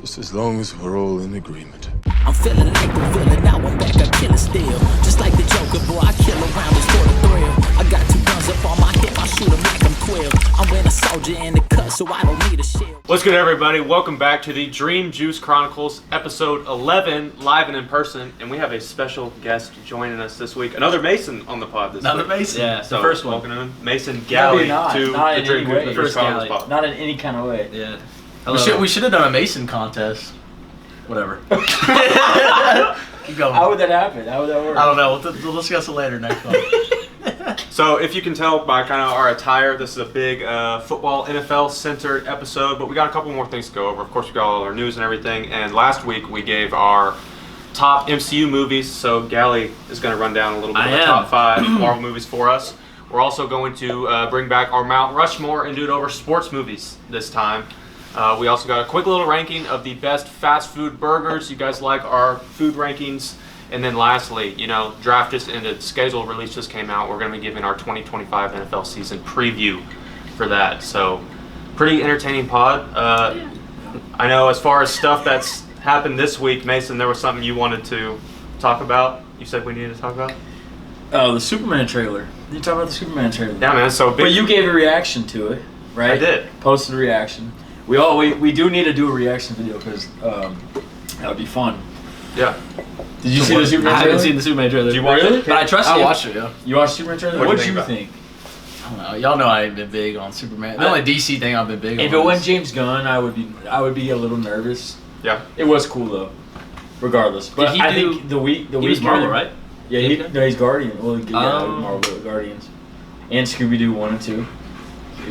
Just as long as we're all in agreement. I'm feeling like the villain, now I'm back, I kill it still. Just like the Joker, boy, I kill around just for the thrill. I got 2 guns up on my hip, I shoot them like I'm Quill. I'm wearing a soldier in the cut, so I don't need a shield. What's good, everybody? Welcome back to the Dream Juice Chronicles, episode 11, live and in person. And we have a special guest joining us this week. Another Mason on the pod this week. Another Mason? Yeah, So, the first one. welcome in Mason Galle to not the in Dream any way. Juice First Chronicles Galle. pod. Not in any kind of way. Yeah. We should have done a Mason contest. Whatever. Keep going. How would that happen? How would that work? I don't know. We'll discuss it later next time. So if you can tell by kind of our attire, this is a big football NFL-centered episode, but we got a couple more things to go over. Of course, we got all our news and everything, and last week we gave our top MCU movies, so Galle is going to run down a little bit of the top 5 Marvel movies for us. We're also going to bring back our Mount Rushmore and do it over sports movies this time. We also got a quick little ranking of the best fast food burgers. You guys like our food rankings. And then lastly, draft just ended, schedule release just came out. We're going to be giving our 2025 NFL season preview for that. So, pretty entertaining pod. I know as far as stuff that's happened this week, Mason, there was something you wanted to talk about. You said we needed to talk about? Oh, the Superman trailer. You talk about the Superman trailer. Yeah, man. So big. But you gave a reaction to it, right? I did. Posted a reaction. We do need to do a reaction video because that would be fun. Yeah. Did you see the Superman trailer? I haven't seen the Superman trailer. Did you watch it? But I trust you. I watched it, yeah. You watched Superman trailer? What did did you you think? I don't know. Y'all know I ain't been big on Superman. The only DC thing I've been big on. If it wasn't James Gunn, I would be a little nervous. Yeah. It was cool though, regardless. But Did he I do- think the week He was Marvel, right? Yeah, James Gunn? he's Guardian. Well, yeah, Oh. Marvel Guardians, and Scooby Doo 1 and 2.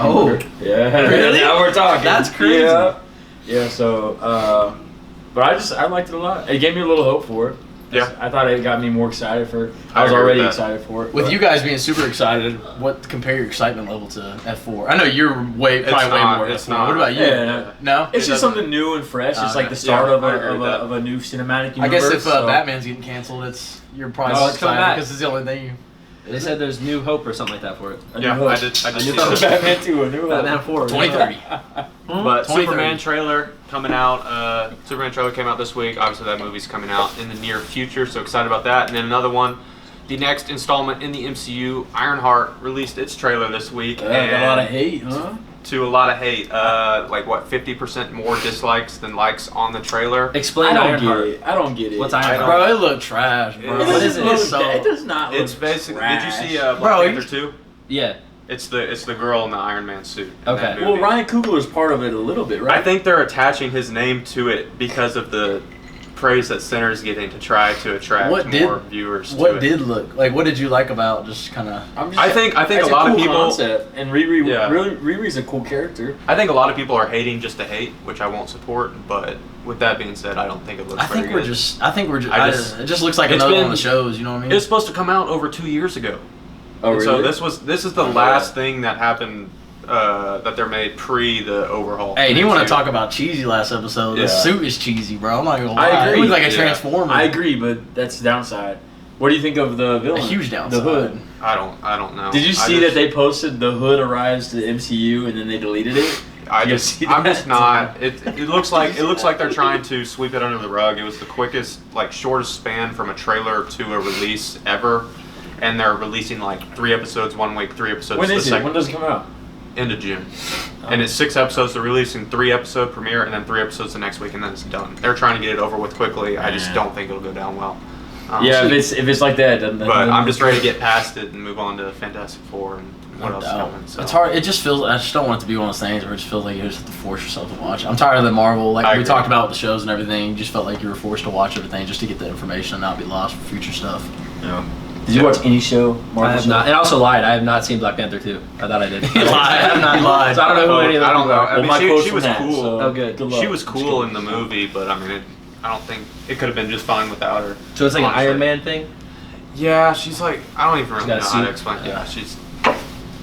Oh. Yeah. Really? Now we're talking. That's crazy. Yeah. So, but I liked it a lot. It gave me a little hope for it. Yeah. I thought it got me more excited for. I I was agree with already that. excited for it. With but- you guys being super excited, compare your excitement level to F4? I know you're probably way not, more it's F4. not. What about you? Yeah, No? It's It just doesn't- something new and fresh. It's like okay. the start Yeah, of I agree with that. a new cinematic universe. I guess if so- Batman's getting canceled, you're probably No, more it's coming excited back. because it's the only thing you... They said there's New Hope or something like that for it. A Yeah, new I hook. did see new that. hook. Batman 2, a new Batman hook. 4. 2030. But 2030. Superman trailer coming out. Superman trailer came out this week. Obviously, that movie's coming out in the near future, so excited about that. And then another one, the next installment in the MCU, Ironheart, released its trailer this week. Got a lot of and hate, huh? to a lot of hate. 50% more dislikes than likes on the trailer. Explain I don't Ironheart. get it. I don't get it. What's I Ironheart? Bro, it looked trash, bro. It It What doesn't is it? look It's so- bad. It does not look It's basically. trash. Did you see Bro, Black Panther 2? Yeah. It's the girl in the Iron Man suit. in Okay. that Well, movie. Ryan Coogler's part of it a little bit, right? I think they're attaching his name to it because of the praise that Center's getting to try to attract What did- more viewers to What it. did look like? What did you like about just kind of? I think a It's lot cool of people. concept. And Riri, Yeah. Riri's a cool character. I think a lot of people are hating just to hate, which I won't support. But with that being said, I don't think it looks. I think very we're good. just. I It just looks like It's another been- one of the shows. You know what I mean? It was supposed to come out over 2 years ago. Oh, And really? So this is the last thing that happened that they're made pre the overhaul. Hey, do you want to MCU. talk about cheesy last episode? The Yeah. suit is cheesy, bro. I'm not gonna lie. I agree. It looked like a Yeah. transformer. I agree, but that's the downside. What do you think of the villain? A huge downside. The Hood. I don't know. Did you I see just- that they posted the Hood arrives to the MCU and then they deleted it? I'm You just see not. that? It looks like they're trying to sweep it under the rug. It was the quickest, shortest span from a trailer to a release ever, and they're releasing 3 episodes 1 week, 3 episodes When the is it? second When does it come out? end of June. And it's 6 episodes. They're releasing 3 episode premiere and then 3 episodes the next week, and then it's done. They're trying to get it over with quickly. I just don't think it'll go down well. Yeah, if it's like that, then. But I'm just ready to get past it and move on to Fantastic Four and what else is coming. So. It's hard. It just feels. I just don't want it to be one of those things where it just feels like you just have to force yourself to watch. I'm tired of the Marvel. I We agree. talked about with the shows and everything. You just felt like you were forced to watch everything just to get the information and not be lost for future stuff. Yeah. Did you watch any show? Marvel I have show? not. And I also lied. I have not seen Black Panther 2. I thought I did. He lied. I have not. He lied. So I don't know who any of those I don't people know. are. I Well, mean, my quote's she from was that, cool. so Oh, good. luck. She was cool in the movie, but I mean, I don't think it could have been just fine without her. So it's like an honestly. Iron Man thing? Yeah, she's I don't even really got know a how to suit. explain. Yeah, she's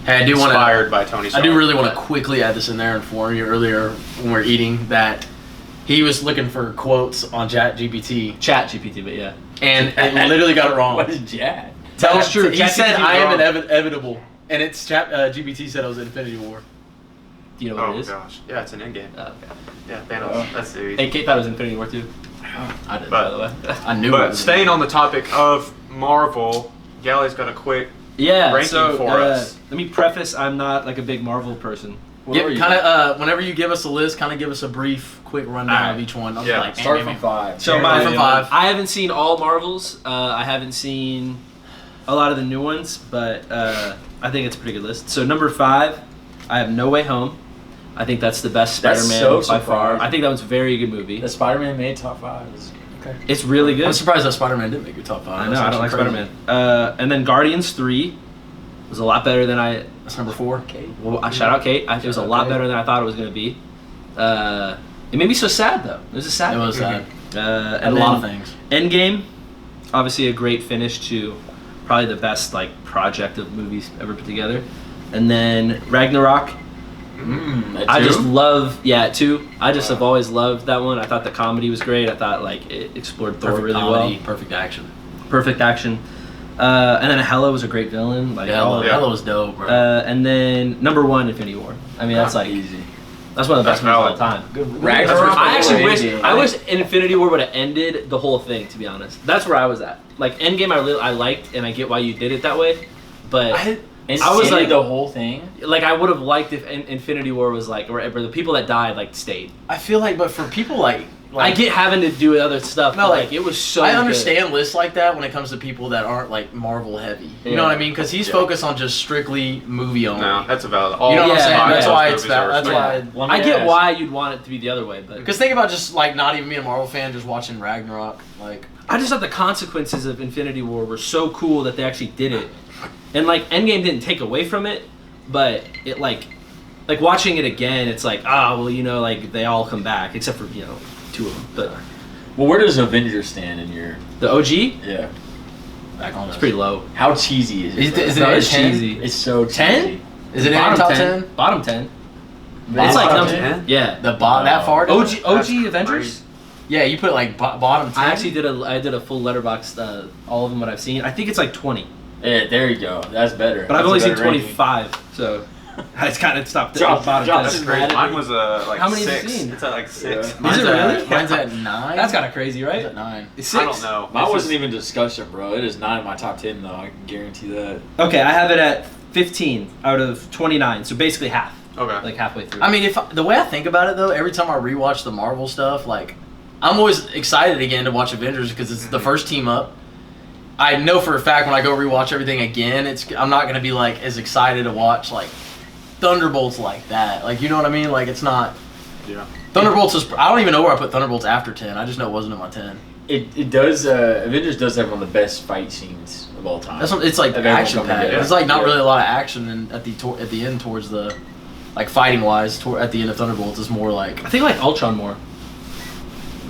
Hey, I do want to. inspired by Tony I Stark. do really want to quickly add this in there and inform you earlier when we were eating that he was looking for quotes on ChatGPT Chat GPT, but yeah. and it literally got it wrong. What is Jad? That's true. He said, ChatGPT "I am wrong. inevitable," and it's GPT said it was Infinity War. Do you know what Oh it is? gosh, yeah, it's an Endgame. Oh, okay. Yeah, Thanos. That's the. Hey, Kate thought it was Infinity War too. Oh. I did. By But the way. I did. By the way. I knew. it But was staying on the topic of Marvel, Galle's got a quick. Yeah. Ranking so for us. let me preface: I'm not like a big Marvel person. What are you? kind of. Whenever you give us a list, kind of give us a brief, quick rundown Alright. of each one. Yeah, Like, Start anime. from 5. So Yeah, my from 5. I haven't seen all Marvels. I haven't seen a lot of the new ones, but I think it's a pretty good list. So number 5, I have No Way Home. I think that's the best That's Spider-Man so by far. surprising. I think that was a very good movie. The Spider-Man made top 5. Okay. It's really good. I'm surprised that Spider-Man didn't make your top 5. I know, That's I don't like actually Spider-Man. And then Guardians 3 was a lot better than I... That's number 4. Well, I shout out Kate. It was a lot better than I thought it was going to be. It made me so sad, though. It was a sad It was sad. And And a lot of then things. Endgame, obviously a great finish to probably the best like project of movies ever put together. And then Ragnarok, I just love, 2. I just have always loved that one. I thought the comedy was great. I thought like it explored Thor Perfect really comedy, well. perfect action. Perfect action. And then Hela was a great villain. Like all of Hela was dope, bro. and then number 1, Infinity War. I mean, that's like easy. that's one of the best That's movies of all valid. time. Good. Ragnarok. I actually wish Endgame. I wish Infinity War would have ended the whole thing. To be honest, that's where I was at. Like Endgame, I liked, and I get why you did it that way, but I was like the whole thing. like I would have liked if Infinity War was like, or the people that died like stayed. I feel like, but for people like I get having to do other stuff. No, but, like, it was so. I good. understand lists like that when it comes to people that aren't like Marvel heavy. You know what I mean? Because he's focused on just strictly movie only. No, that's a valid. All You know what I'm Yeah, saying? yeah, That's yeah. why those it's movies are that's respected. why. I get why you'd want it to be the other way, but Because think about just like not even being a Marvel fan, just watching Ragnarok. Like I just thought the consequences of Infinity War were so cool that they actually did it, and like Endgame didn't take away from it, but it like watching it again, it's like well like they all come back except for 2 of them, but Well, where does Avengers stand in your? the OG Yeah. back on it's this. pretty low. How cheesy is it? Is bro? it- is No, it it's 10? cheesy. It's so 10? cheesy. Is it in your Bottom top 10? 10? Bottom 10. Bottom It's like 10? yeah. The that far? OG That's Avengers. crazy. Yeah, you put like bottom 10. I actually did a full letterbox all of them what I've seen. I think it's like 20, Yeah, there you go. That's better. but I've That's only a seen better ranking. 25, so it's kind of stopped. Drop- bottom drop 10. That's crazy. Mine was like How many have you 6. seen? It's at like 6. Yeah. Mine's Is it at- really? Mine's at 9. That's kind of crazy, Mine's right? at 9. It's I 6? don't know. Mine This wasn't is- even discussion, bro. It is not in my top 10 though. I can guarantee that. Okay, I have it at 15 out of 29, so basically half, Okay. like halfway through. I mean, the way I think about it though, every time I rewatch the Marvel stuff, like I'm always excited again to watch Avengers because it's the first team up. I know for a fact when I go rewatch everything again, I'm not gonna be like as excited to watch like Thunderbolts like that. Like you know what I mean? Like it's not. Yeah. Thunderbolts is. I don't even know where I put Thunderbolts after 10. I just know it wasn't in my 10. It does. Avengers does have one of the best fight scenes of all time. That's what, it's like Of everyone action coming packed. together. It's like not Yeah. really a lot of action, and at the end towards the, like fighting wise, at the end of Thunderbolts is more like. I think I like Ultron more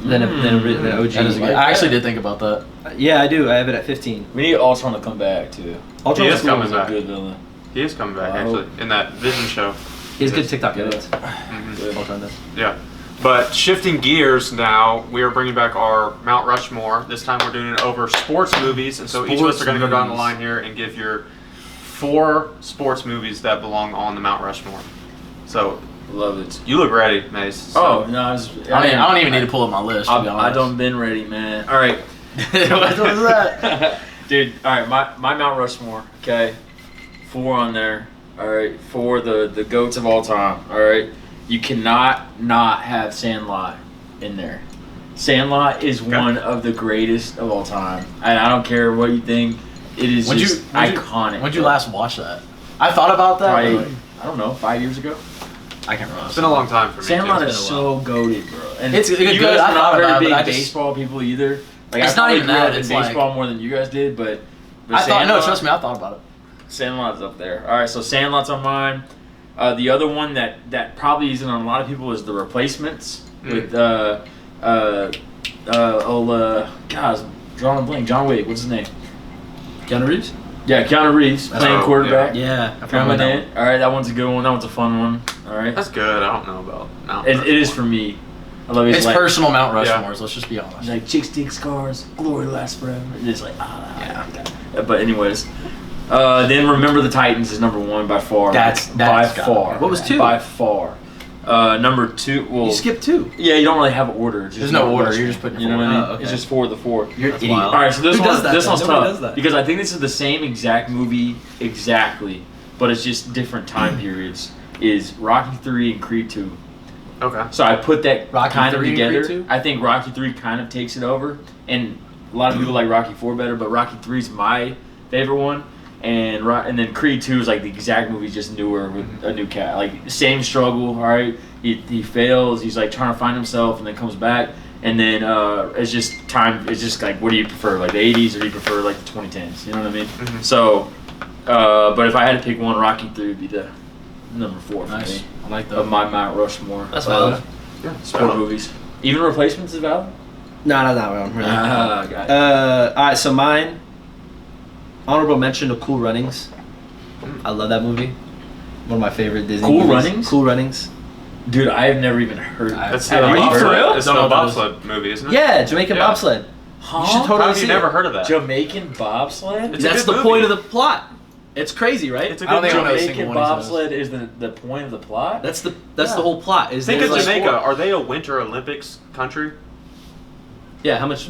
than OG. That is good. I actually did think about that. Yeah, I do. I have it at 15. We need Ultron to come back too. Ultron He was is cool. coming He's a back. good villain. He is coming back I actually in that Vision show. He has good Yes. TikTok Yeah. edits. Mhm. Ultron does. Yeah. But shifting gears now, we are bringing back our Mount Rushmore. This time we're doing it over sports movies, and so each of us Sports are going to go down the movies. line here and give your 4 sports movies that belong on the Mount Rushmore. So Love it. you look ready, Mace. So Oh no, I don't even need to pull up my list. To be I honest. don't been ready, man. All right, what was that? dude. All right, my Mount Rushmore. Okay, 4 on there. All right, 4 the goats of all time. All right, you cannot not have Sandlot in there. Sandlot is one of the greatest of all time, and I don't care what you think. It is When'd you- just when'd you- iconic. When'd you bro. last watch that? I thought about that. Probably, but I don't know, 5 years ago. I can't remember. it's been a long time for me. Sandlot too. is so goated, bro. And It's good. you guys I are thought not about very it, big but I just- baseball people either. Like It's I not probably even grew that, up in it's like- baseball more than you guys did, but I thought no, Sandlot- trust me, I thought about it. Sandlot's up there. All right, so Sandlot's on mine. The other one that probably isn't on a lot of people is The Replacements with guys, drawing a blank. John Wick, what's his name? Keanu Reeves? Yeah, Keanu Reeves playing Oh, quarterback. Yeah. I Coming forgot in. All right, that one's a good one. That one's a fun one. All right, That's good. I don't know about Mount it is Rushmore. for me. I love it. It's like, personal Mount Yeah. Rushmores. Let's just be honest. It's like chicks dig scars, glory lasts forever. It's like But anyways, then Remember the Titans is number 1 by far. That's by gotta far. be What was 2? By far. Number 2. Well, You skipped 2. yeah, you don't really have an order. It's just There's no Mount order. You're Rushmore. just putting You know what I mean? Oh, okay. It's just 4 of the 4. You're an That's idiot. wild. All right, so this Who does that this then? one's Nobody tough does that. because I think this is the same exact movie exactly, but it's just different time periods. Is Rocky 3 and Creed 2. Okay. So I put that Rocky kind of 3 and together. Creed 2? I think Rocky 3 kind of takes it over, and a lot of people like Rocky 4 better, but Rocky 3 is my favorite one. And then Creed 2 is like the exact movie, just newer with a new cat. Like same struggle, all right. He fails. He's like trying to find himself, and then comes back. And then it's just time. It's just like, what do you prefer, like the 80s, or do you prefer like the 2010s? You know what I mean? Mm-hmm. So, but if I had to pick one, Rocky 3 would be the number 4 for Nice. me I like of that. my Mount Rushmore. That's valid. Sport movies. Even Replacements is valid. No, not that one. Really. Got it. All right, so mine. Honorable mention to Cool Runnings. I love that movie. One of my favorite Disney Cool movies. Runnings? Cool Runnings. Dude, I have never even heard of That's that. the Are you bobsled- for real? It's Don't know the what that is. bobsled movie, isn't it? Yeah, Jamaican Yeah. bobsled. Huh? You should totally How have you see never it. heard of that? Jamaican bobsled? It's a That's good the movie. point of the plot. It's crazy, right? It's a I don't good think I know a movie. single Jamaican one he says. bobsled is the point of the plot? That's the Yeah. whole plot. Is Think there's of like- Jamaica. sport. Are they a Winter Olympics country? Yeah, how much?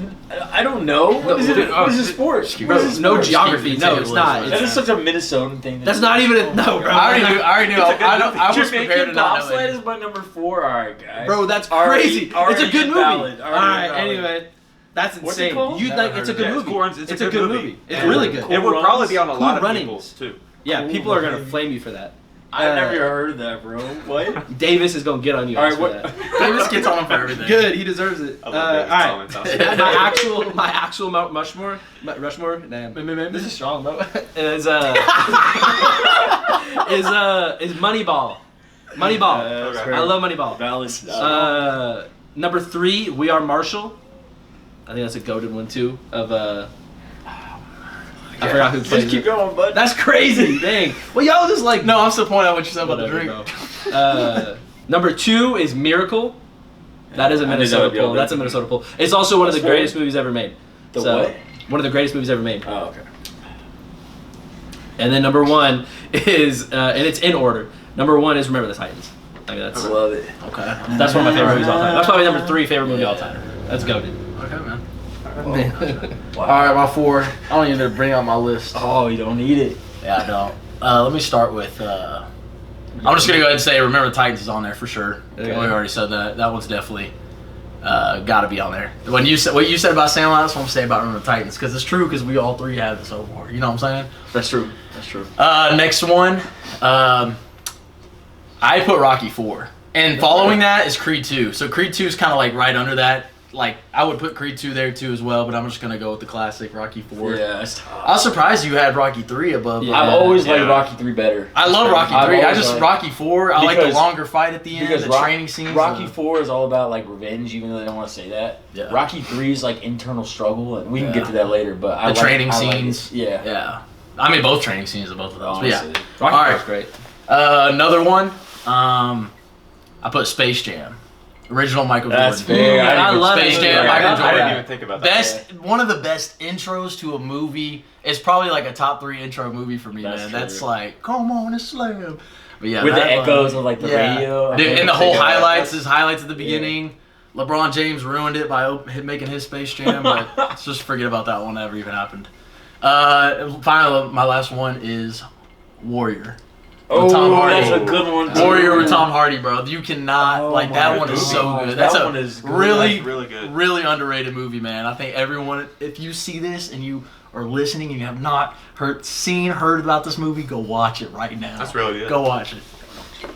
I don't know. What is it? What is a sport? Bro, What is a no sport? geography. No, it's not. That It's- is such a Minnesotan thing. That's not even a no, bro. I already knew. It's a good I movie. was prepared to Jamaican not know bobsled it. is my number 4. All right, guys. Bro, that's Already- crazy. It's a already good movie. valid, All already right. valid. Anyway, that's What's it insane. called? You Never like? heard It's a of good Yeah, it's movie. Cool Runnings. It's a good movie. It's And really good. Cool It would Runnings? probably be on a Cool lot of Runnings. people's too. Yeah, Cool people are gonna Runnings. flame you for that. I've never heard of that, bro. What? Davis is gonna get on you. All right, for what? that. Davis gets on him for everything. Good, he deserves it. I All love David's right, comments. I'll say my actual Mount Rushmore. Damn, this is strong, bro. Is Moneyball. Moneyball. Okay. I love Moneyball. Valid. Number 3, We Are Marshall. I think that's a goated one too. Of I forgot who plays Just keep it. going, bud. That's crazy. Dang. Well, y'all just like No, I'm still pointing out what you said about the whatever, drink. bro. Number 2 is Miracle. That is a I knew that Minnesota would be pull. on there. That's a Minnesota pull. It's also one of the That's fair. greatest movies ever made. The So, what? One of the greatest movies ever made. Oh, okay. And then number 1 is, and it's in order. Number 1 is Remember the Titans. I mean, that's I love it. Okay. that's one of my favorite movies of all time. That's probably number 3 favorite movie of all time. That's goated. Okay, man. Wow. All right, my 4. I don't even need to bring out my list. Oh, you don't need it. Yeah, I don't. Let me start with. I'm just gonna go ahead and say Remember the Titans is on there for sure. Okay. We already said that. That one's definitely got to be on there. When you said what you said about Sandlot, that's what I'm saying about Remember the Titans because it's true because we all 3 have it so far. You know what I'm saying? That's true. That's true. Next one, I put Rocky 4, and following that is Creed 2. So Creed 2 is kind of like right under that. Like I would put Creed 2 there too as well, but I'm just gonna go with the classic Rocky 4. Yeah, that's tough. I was surprised you had Rocky 3 above. Yeah. I've always liked Yeah. Rocky 3 better. I love Rocky I've 3. I always just liked- Rocky 4. I like the Because- longer fight at the end, Because the Rock- training scenes. Rocky 4 is all about like revenge, even though they don't want to say that. Yeah. Rocky 3 is like internal struggle, and we can Yeah. get to that later. But I The training I like scenes. it. Yeah. Yeah. I mean both training scenes of both of those. But yeah. Honestly. Rocky All right. was great. Another one. I put Space Jam. Original Michael That's Jordan. fair. I love Space it. Jam, Yeah, Michael I Jordan. didn't even think about that. Best, one of the best intros to a movie. It's probably like a top 3 intro movie for me, That's man. true. That's like, come on and slam. But yeah, With the that one- echoes of like the radio. Dude, and the I whole think about highlights, that. his highlights at the beginning. LeBron James ruined it by making his Space Jam, but let's just forget about that one. Never even happened. Finally, my last one is Warrior. Oh, Tom Hardy. that's a good one. too. Warrior with Tom Hardy, bro. You cannot Oh like my that one is gosh, so good. that That's a one is good. really, That's really good. really underrated movie, man. I think everyone, if you see this and you are listening and you have not heard about this movie, go watch it right now. That's really good. Go watch it.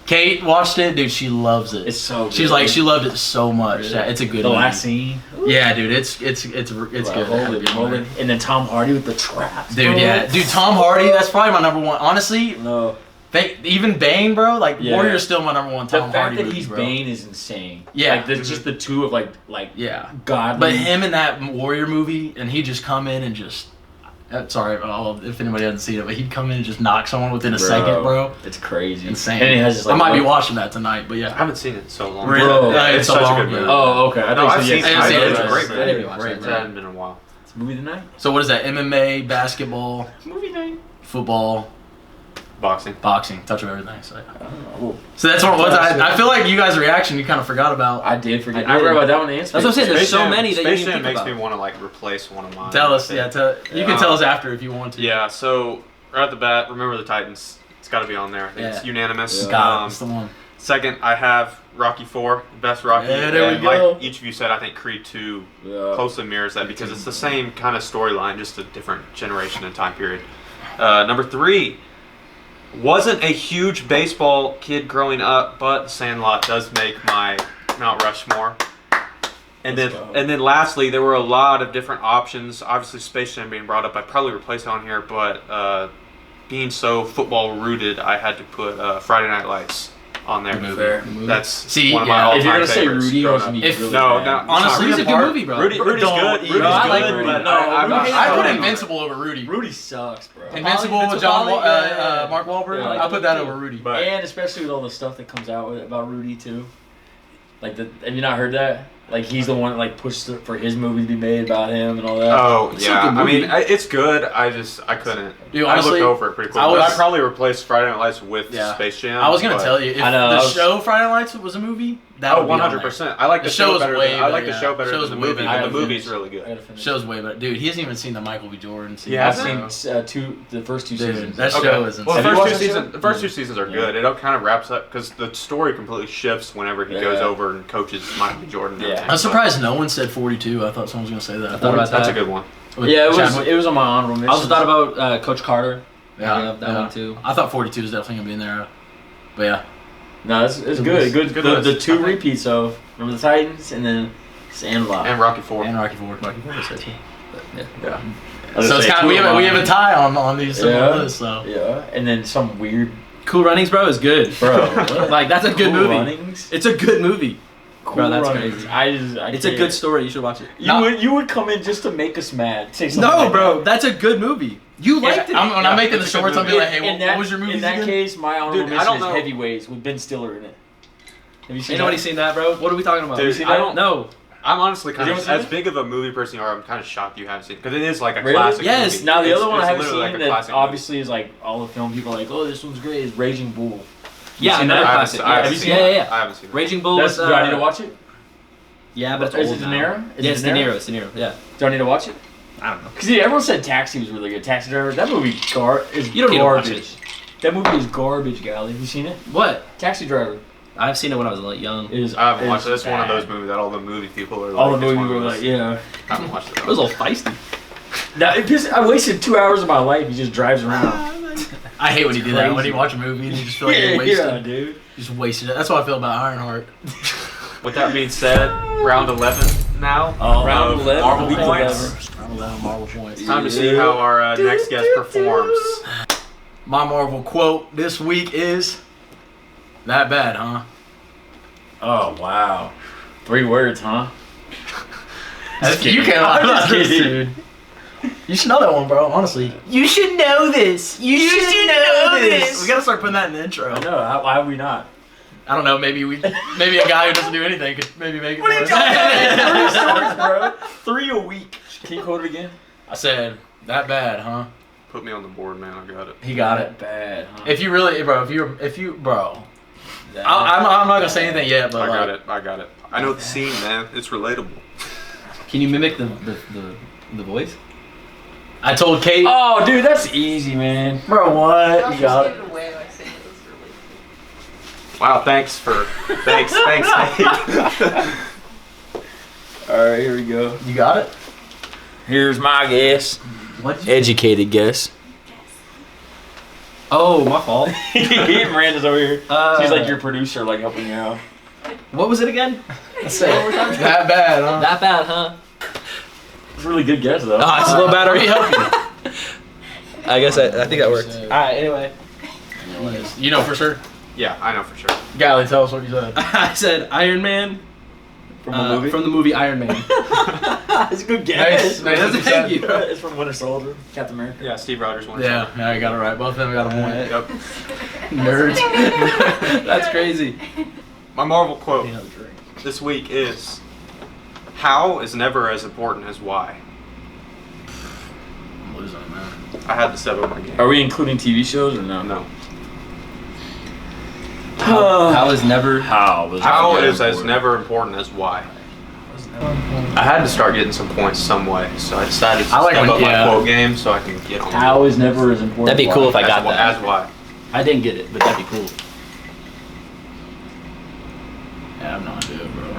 Kate watched it, dude. She loves it. It's so good. She's like, she loved it so much. Really? Yeah, it's a good The movie. last scene. Yeah, dude. It's good. Holy moly. And then Tom Hardy with the traps. Dude, bro. yeah, dude. Tom Hardy. That's probably my number one. Honestly, No. even Bane, bro. Like Yeah. Warrior's still my number one. The Tom fact Hardy that movie, he's bro. Bane is insane. Yeah. Like, there's just the two of like Yeah. godly. But him in that Warrior movie, and he just come in and just. Sorry, if anybody hasn't seen it, but he'd come in and just knock someone within a second, bro. It's crazy. Insane. And he has this, like, I might be look- watching that tonight, but I yeah. haven't seen it in so long. Really? Bro, Yeah, it's so such a long, good movie. yeah. Oh, okay. I No, thought I've you seen said it. I've seen it. It's a It's great great. movie. Maybe watch It's it. hadn't been in a while. It's movie tonight. So what is that? MMA, basketball, Movie night. football, Boxing. Boxing, touch of everything. So, Well, so that's what was. I feel like you guys' reaction you kind of forgot about. I did forget. I I did. read about that one. That's what I'm saying. There's Space so Jam- many that Space you Jam didn't think makes about. me want to like replace one of mine. Tell us, you can tell us after if you want to. Yeah, so right at the bat, remember the Titans. It's got to be on there. I think it's unanimous. Yeah. God, that's the one. Second, I have Rocky 4, best Rocky. Yeah, there we and go. like each of you said, I think Creed 2 Yeah. closely mirrors that because it's the same kind of storyline, just a different generation and time period. Number 3, wasn't a huge baseball kid growing up, but The Sandlot does make my Mount Rushmore. And then lastly, there were a lot of different options. Obviously, Space Jam being brought up, I'd probably replace it on here, but being so football rooted, I had to put Friday Night Lights on there. Fair. That's yeah, one of my all-time If you're gonna say favorites Rudy, growing it's up. gonna be If- really No, bad. no, Honestly, Rudy's a good apart- movie, bro. Rudy's good. Don't- Rudy's No, I good, like Rudy. but No, I'm not Rudy- I put saying- Invincible over Rudy. Rudy sucks, bro. Invincible with Mark Wahlberg. Yeah, I put that over Rudy. But- And especially with all the stuff that comes out about Rudy too. Like, have you not heard that? Like, he's the one that like pushed for his movie to be made about him and all that. Oh It's a yeah, good I movie. mean it's good. I couldn't. Dude, I honestly, looked over it pretty quick. I was- I'd probably replace Friday Night Lights with Yeah. Space Jam. I was gonna but- tell you if I know, the I was- show Friday Night Lights was a movie. That Oh, would be on there. 100%. I like the, The show show is better. way I like better, the show yeah. better Show's than the way movie. better. But the I movie's finished. really I good. gotta finish. Show's way better, dude. He hasn't even seen the Michael B. Jordan season. Yeah, I've hasn't seen the first two Dude, seasons. that Okay. show is Well, insane. Have you watched the first that two show? seasons are Yeah. good. It all kind of wraps up because the story completely shifts whenever he goes Yeah. over and coaches Michael B. Jordan. and Yeah. everything. I'm surprised no one said 42. I thought someone was gonna say that. I thought about That's that. a good one. With Yeah, Chadwick. it was on my honorable mention. I also thought about Coach Carter. Yeah, that one too. I thought 42 was definitely gonna be in there. But yeah, No, it's good. Good. Good The list. two repeats of remember the Titans and then Sandlot. And Rocky 4. and Rocky Ford. Rocky Horror said too. Yeah. So it's kind of we have a tie on these similar Yeah. lists. So Yeah, and then some weird Cool Runnings, bro, is good. bro. What? Like that's a good Cool movie. Runnings? It's a good movie. Cool Bro, that's Runnings. crazy. I It's a can't. good story. You should watch it. You would come in just to make us mad. Say something No, like bro, that's a good movie. You liked it. when I'm making the it's a good shorts, I'll be movie. like, hey, what was your movie In that again? case, my honorable Dude, I mention don't is know. Heavyweights with Ben Stiller in it. Have you seen Ain't that? nobody seen that, bro. What are we talking about? Dude, seen I that? don't No. I'm honestly kind You of haven't seen as it? big of a movie person you are. I'm kind of shocked you haven't seen it because it is like a Really? classic. Yes. movie. Now the It's- other one I it's haven't literally seen like a that classic movie. obviously is like all the film people are like, oh, this one's great. Is Raging Bull. Yeah, seen another that? classic. I haven't Have you seen seen it. Yeah, yeah. I haven't seen it. Raging Bull That's, was. do I need to watch it? Yeah, but it's Is old it De now. Niro? Is Yeah, it it's De De Niro? Niro. It's De Niro. Yeah. Do I need to watch it? I don't know. Because everyone said Taxi was really good. Taxi Driver. That movie is You don't need to watch garbage. That movie is garbage, Galle. Have you seen it? What? Taxi Driver I've seen it when I was like young. is. I haven't is watched it. It's one of bad. those movies that all the movie people are like. All the it's movie one of were those- like, yeah. I haven't watched it. It was a little feisty. Now, I wasted 2 hours of my life. He just drives around. I hate when you do that. When crazy. you watch a movie and you just feel like you're wasted. dude. You just wasted it. That's what I feel about Ironheart. With that being said, round 11 now. Oh, round round 11, Marvel week points. 11. I don't know, Marvel points. Time to see how our next guest performs. My Marvel quote this week is, "That bad, huh?" Oh, wow. 3 words, huh? You can't lie I'm about just this, kidding. dude. You should know that one, bro. Honestly. You should know this. You should know this. We gotta start putting that in the intro. I know. Why are we not? I don't know. Maybe a guy who doesn't do anything could maybe make it. What are you for us. talking about? 3 stories, bro. 3 a week. Can you quote it again? I said, "That bad, huh?" Put me on the board, man. I got it. He got it. Bad, huh? If you really, bro, if you, bro, That- I'm not gonna say anything yet, but I got like, it. I got it. I know the scene, man. It's relatable. Can you mimic the voice? I told Kate, Oh, dude, that's easy, man. bro, what? You got it. Give it away by saying it was really Wow. Thanks. Nate. All right, here we go. You got it. Here's my guess. What? Educated guess. Oh, my fault. Miranda's over here. She's like your producer, like helping you out. What was it again? That bad, huh? That bad, huh? It's a really good guess, though. Oh, it's a little battery. Let me help you. I guess I think that worked. All right. Anyway, You know for sure. Yeah, I know for sure. Galle, tell us what you said. I said Iron Man From a movie? from the movie Iron Man. It's a good guess. Nice, that's what you Thank said. you. It's from Winter Soldier, Captain America. Yeah, Steve Rogers won. Yeah, I got it right. Both of them got a point. Yep. Nerds. That's crazy. My Marvel quote this week is, "How is never as important as why." I'm losing it, man. I had to step up my game. Are we including TV shows or no? No. How is never. How is as never important as why. I had to start getting some points some way, so I decided to step up my quote game so I can get on. How is never as important. That'd be cool if I got as, that. As why. I didn't get it, but that'd be cool. I have no idea, bro.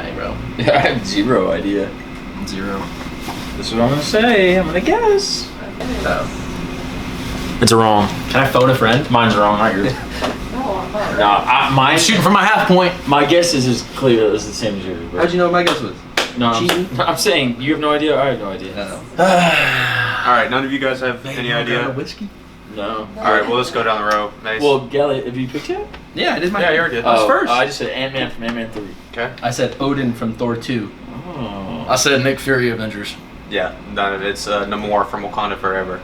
Dang, bro. I have zero idea. Zero. This is what I'm gonna say. I'm gonna guess. It's wrong. Can I phone a friend? Mine's wrong, not yours. No, mine. Shooting for my half point. My guess is as clear as the same as yours. Bro. How'd you know what my guess was? No, I'm saying you have no idea. I have no idea. All right, none of you guys have any idea. Whiskey? No. All right, well let's go down the row. Nice. Well, Galle, have you picked yet? Yeah, I did my. Yeah, you already did. I was first. I just said Ant-Man from Ant-Man 3. Okay. I said Odin from Thor 2. Oh. I said Nick Fury Avengers. Yeah, none of it's Namor from Wakanda Forever.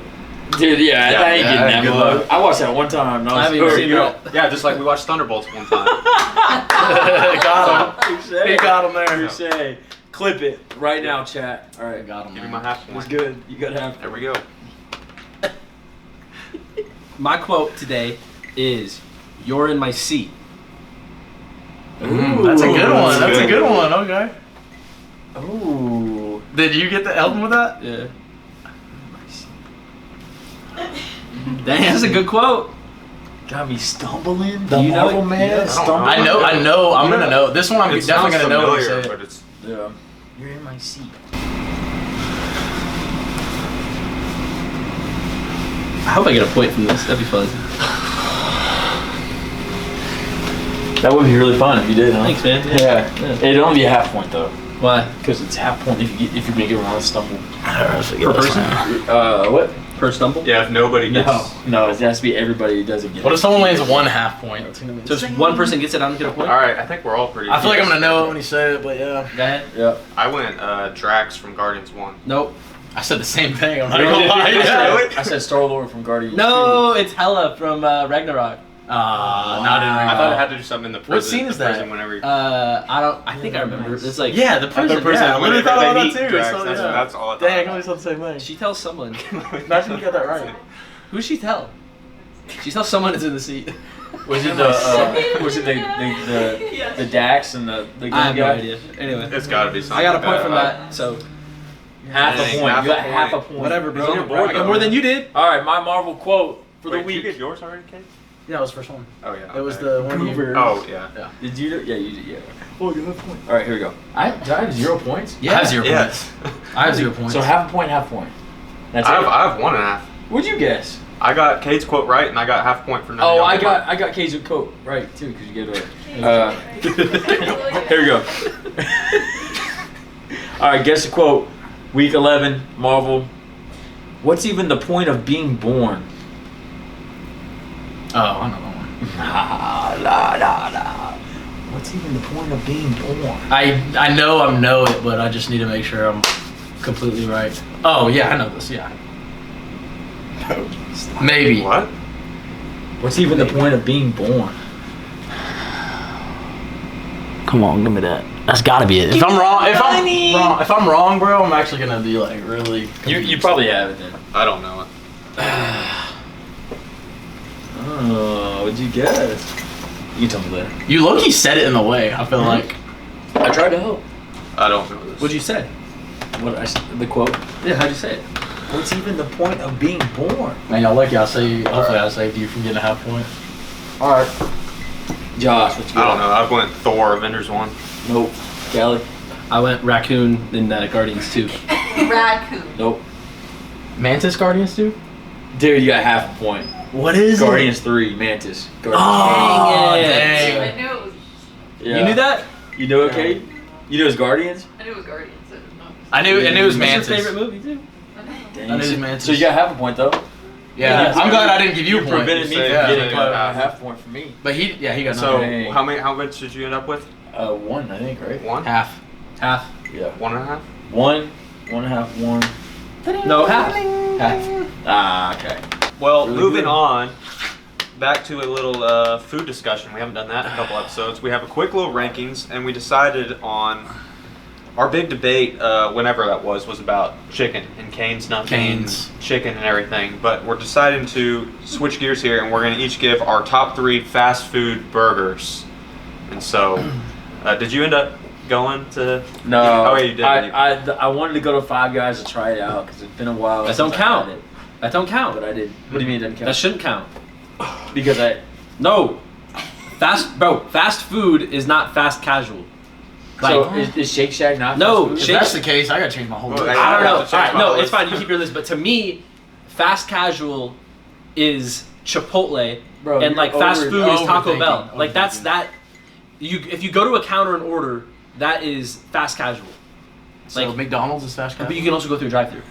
Dude, I ain't getting that good mug. luck. I watched that one time. And I haven't even seen that. Yeah, just like we watched Thunderbolts one time. Got him. He got him there. Say, clip it right now, chat. All right, Got him Give me there. my half it was point. good. You got half. There we go. My quote today is, "You're in my seat." That's a good one. That's a good one. Okay. Ooh. Did you get the help with that? Yeah. Dang, that's a good quote. Got me stumbling. Do you know Marvel it? man. Yeah, stumbling. I know. I'm gonna know. This one I'm It definitely sounds gonna know when you familiar, say it. but it's Yeah. You're in my seat. I hope I get a point from this. That'd be fun. That would be really fun if you did, huh? Thanks, man. Yeah. It'd only be a half point though, Why? because it's half point if you make everyone else stumble. Per person? What? Per stumble? yeah. If nobody gets, No, it has to be everybody who doesn't get What it. if someone lands one half point? So if one person gets it, I don't get a point? all right. I think we're all pretty. I feel like I'm decent. gonna know it when you say it, but yeah. Go ahead. Yeah. I went Drax from Guardians 1. Nope. I said the same thing. I'm not You gonna know, lie. Really? I said Star Lord from Guardians. No, it's Hela from Ragnarok. Not in I thought it had to do something in the prison. What scene is the prison that? Whenever I think I remember. It's like, Yeah, the prison. Yeah, I when literally they thought about that meet too. Drax, So, that's, yeah. that's all I thought. Dang, I about. only said the same thing. she tells someone. Imagine you got that right. Who's she tell? She tells someone it's in the seat. Was it the Dax and the I gun have no guy? idea. Anyway, It's got to be something. I got a point like from that, so Half a Dang, point. half You a got half a point. point. whatever, It's on bro. the board, I got though. more than you did. All right, my Marvel quote for the Wait, did you week. get yours already, Kate? Yeah, it was the first one. Oh yeah. It was okay. the one you. Oh yeah. Did you? Yeah, you did. Yeah. Oh, you have a point. All right, here we go. Do I have 0 points? I have 0 Yes. points. I have 0 points. So half a point, half point. That's I it. have 1.5. What'd you guess? I got Kate's quote right, and I got half point for. Oh, I got K's coat right too because you gave it away. Here we go. All right, guess the quote. Week 11, Marvel. What's even the point of being born? Oh, I know that one. Nah. What's even the point of being born? I know it, but I just need to make sure I'm completely right. Oh yeah, I know this. Yeah. Maybe. What? What's even the point of being born? Come on, give me that. That's gotta be it. If I'm wrong, bro, I'm actually gonna be like really. You probably have it then. I don't know it. Oh, what'd you guess? You tell me later. You low-key said it in the way. I feel like. I tried to help. I don't know this. What'd you say? The quote? Yeah, how'd you say it? What's even the point of being born? Man, y'all lucky. Hopefully, I saved you from getting a half point. All right. Josh, what you I got? don't know. I went Thor Avengers 1. Nope. Galle? I went raccoon in Guardians 2. Raccoon. Nope. Mantis Guardians too? Dude, you got half a point. What is Guardians 3, Mantis. Guardians Oh, Dang it. dang. I knew it was. 3. You knew that? You know it, Kate? You know it's Guardians? I knew it was Guardians. I didn't know. I knew it was What's Mantis. your favorite movie, too? I know. Dang. I knew it was So- Mantis. So you got half a point though. Yeah, I'm glad I didn't give you a point. Prevented me You from say- getting yeah, a half point for me. But he got So nothing. Dang. how much did you end up with? 1, I think, right? 1? Half. Half. Yeah. 1.5? 1, 1.5, 1. No, half. Half. Ah, okay. Well, Really moving good. on, back to a little food discussion. We haven't done that in a couple episodes. We have a quick little rankings, and we decided on our big debate, whenever that was about chicken and Cane's not being chicken and everything. But we're deciding to switch gears here, and we're going to each give our top 3 fast food burgers. And so, did you end up going to? No. Oh, yeah, you did. I wanted to go to Five Guys to try it out because it's been a while. That don't count. That don't count. But I did. What do you mean it doesn't count? That shouldn't count. Because No. Fast food is not fast casual. So is Shake Shack not? No, fast food? If that's the case, I gotta change my whole list. I don't know. have to change Alright, my no, list. it's fine. You keep your list. But to me, fast casual is Chipotle, Bro, and like you're fast food is Taco overthinking, Bell. Like that's overthinking. that. If you go to a counter and order, that is fast casual. So Like, McDonald's is fast but casual. you can also go through a drive-through.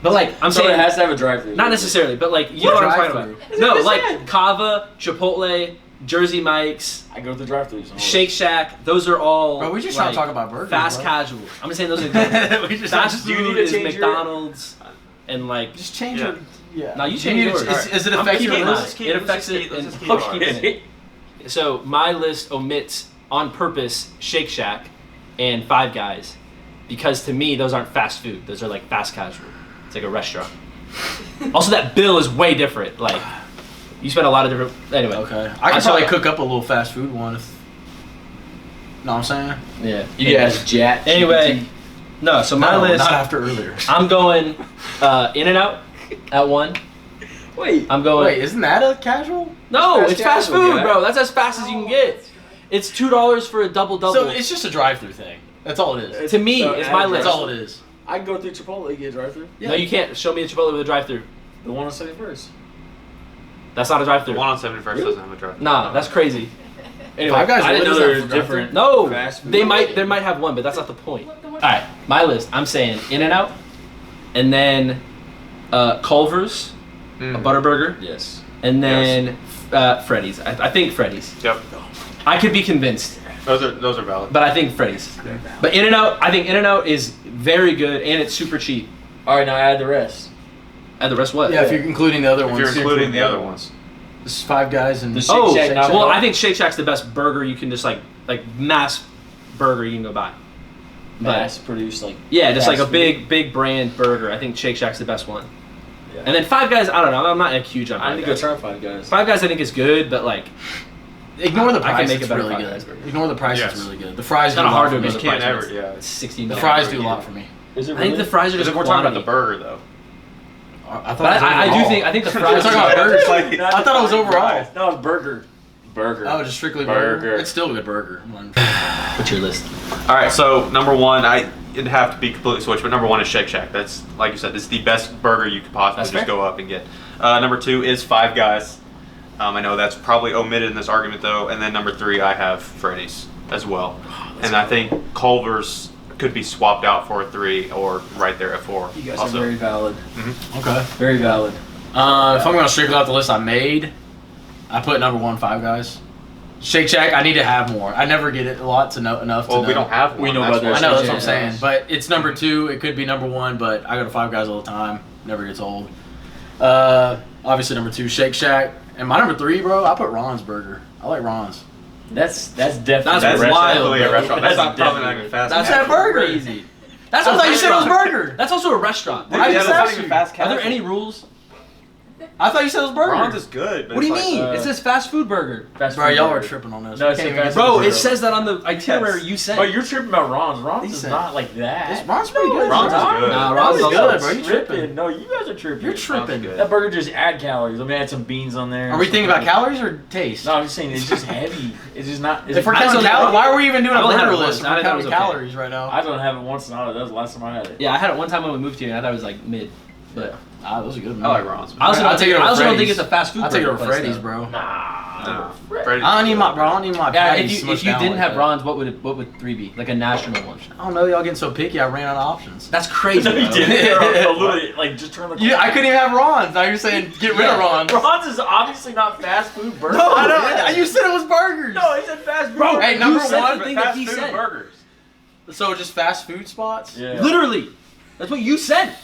But like I'm So saying, it has to have a drive-through. not necessarily, but like you know what I'm talking Drive-thru. about. No, like Cava, Chipotle, Jersey Mike's, I go to the drive-throughs. Shake Shack. Those are all. Bro, we just like, trying to talk about burgers, Fast bro. casual. I'm just saying those are We just fast Do you need food to is change your- McDonald's and like. Just change Yeah. it. Yeah. Now you change need to- yours. Is it I'm affect keeping your mine. list? It affects it, and let's just keep I'm it. keeping it. So my list omits on purpose Shake Shack and Five Guys because to me those aren't fast food. Those are like fast casual. It's like a restaurant. Also, that bill is way different. Like you spend a lot of different. Anyway. Okay. I can probably cook up a little fast food one if. Know what I'm saying? Yeah. You guys Jack. Anyway, no. So my list. Not after earlier. I'm going In-N-Out at 1. Wait. I'm going. Wait, isn't that a casual? No, It's it's fast fast casual, food, guy. bro. That's as fast as you can get. It's $2 for a double. So it's just a drive-through thing. That's all it is. To me, So it's my add- list. That's all it is. I can go through Chipotle and get a drive-through. No, you can't. Show me a Chipotle with a drive-through. The one on 71st. That's not a The drive-through. one on 71st doesn't have a drive. Nah, that's crazy. Anyway, Five Guys I didn't know really there doesn't was have a different. no, Fast food. they might have one, but that's not the point. All right, my list. I'm saying In-N-Out, and then Culver's, a Butterburger, Yes. and then Freddy's. I think Freddy's. Yep. I could be convinced, Those are valid. but I think Freddy's. But In-N-Out, I think In-N-Out is very good and it's super cheap. All right, now add the rest. And the rest what? Yeah, if you're including the other If ones. you're including the other ones. This is Five Guys and The Shake Oh, Shack, not well, one. I think Shake Shack's the best burger you can just like mass burger you can go buy. But Mass produced like. yeah, just like a fast food. big brand burger. I think Shake Shack's the best one. Yeah. And then Five Guys, I don't know. I'm not a huge on I Five need to go Guys. try Five Guys. Five Guys I think is good, but like Ignore the I can price. make a It's better really Five good. Guys burger. Ignore the price. Yes. It's really good. The fries it's do kind a of lot hard for to me. ignore You the can't price. ever, yeah. It's $16. The fries do a either. lot for me. Is it I think the fries are Because just we're talking about the quantity. burger though. I thought But it was I do overall. think the We're fries. talking about burgers. I thought it was overall. No, it's burger. Burger. Oh, just strictly Burger. burger. It's still a good burger. What's your list? All right, so number one, it'd have to be completely switched, but number one is Shake Shack. That's like you said, it's the best burger you could possibly That's just fair. go up and get. Number two is Five Guys. I know that's probably omitted in this argument though, and then number three, I have Freddy's as well, and I think Culver's could be swapped out for a 3 or right there at 4. You guys also. are very valid. Okay. Very valid. If I'm gonna strictly out the list I made, I put number 1 Five Guys. Shake Shack, I need to have more. I never get it a lot to know enough to Well, know. we don't have one. We know that's about why. I know that's Shake what I'm Shack. saying, but it's number 2. It could be number 1, but I go to Five Guys all the time. Never gets old. Obviously number 2 Shake Shack, and my number 3, bro, I put Ron's Burger. I like Ron's. That's definitely. That's That's wild, definitely a bro. restaurant. That's not probably not definitely- even fast. That's food. that burger. Crazy. That's I a thought you said it was restaurant. burger. That's also a restaurant. I Yeah, just that's not asked even you. fast Are casual. there any rules? I thought you said it was burger. Ron's is good. But What do you it's like- mean? uh, it says fast food burger. Fast Bro, food y'all are burger. tripping on this. No, We it's can't a even fast get Bro, this it real. says that on the itinerary you sent. Oh, you're tripping about Ron's. Ron's is Decent. not like that. Ron's pretty good. Ron's is good. Nah, Ron's Ron's is also good, bro. You tripping. tripping. No, you guys are tripping. You're tripping. good. That burger just add calories. Let me add some beans on there. Are we thinking about calories or taste? No, I'm just saying it's just heavy. It's just not. It's If we're I counting only- calories, why are we even doing I a only had burger it once. list? I We're thought it was counting okay. calories right now. I don't have it once and all. That was the last time I had it. Yeah, I had it one time when we moved here, and I thought it was like mid. But Those are good. I like Ron's. I also I'll don't take think, it over I also don't think Freddy's. it's a fast food. I'll take it burger over place, Freddy's, though. bro. No. I don't need my, bro. I don't need my Yeah, patties if smushed you down didn't like have that. Ron's, what would 3 be? Like a national one? I don't know. Y'all getting so picky. I ran out of options. That's crazy. No, you bro. didn't. Literally, like just turn the. Yeah, I couldn't even have Ron's. Now you're saying get rid of Ron's. Ron's is obviously not fast food burger. No, I know. Yeah. You said it was burgers. No, he said fast food. Bro, Hey, you number said one, the thing that he said. burgers. So just fast food spots? Yeah. Literally, that's what you said.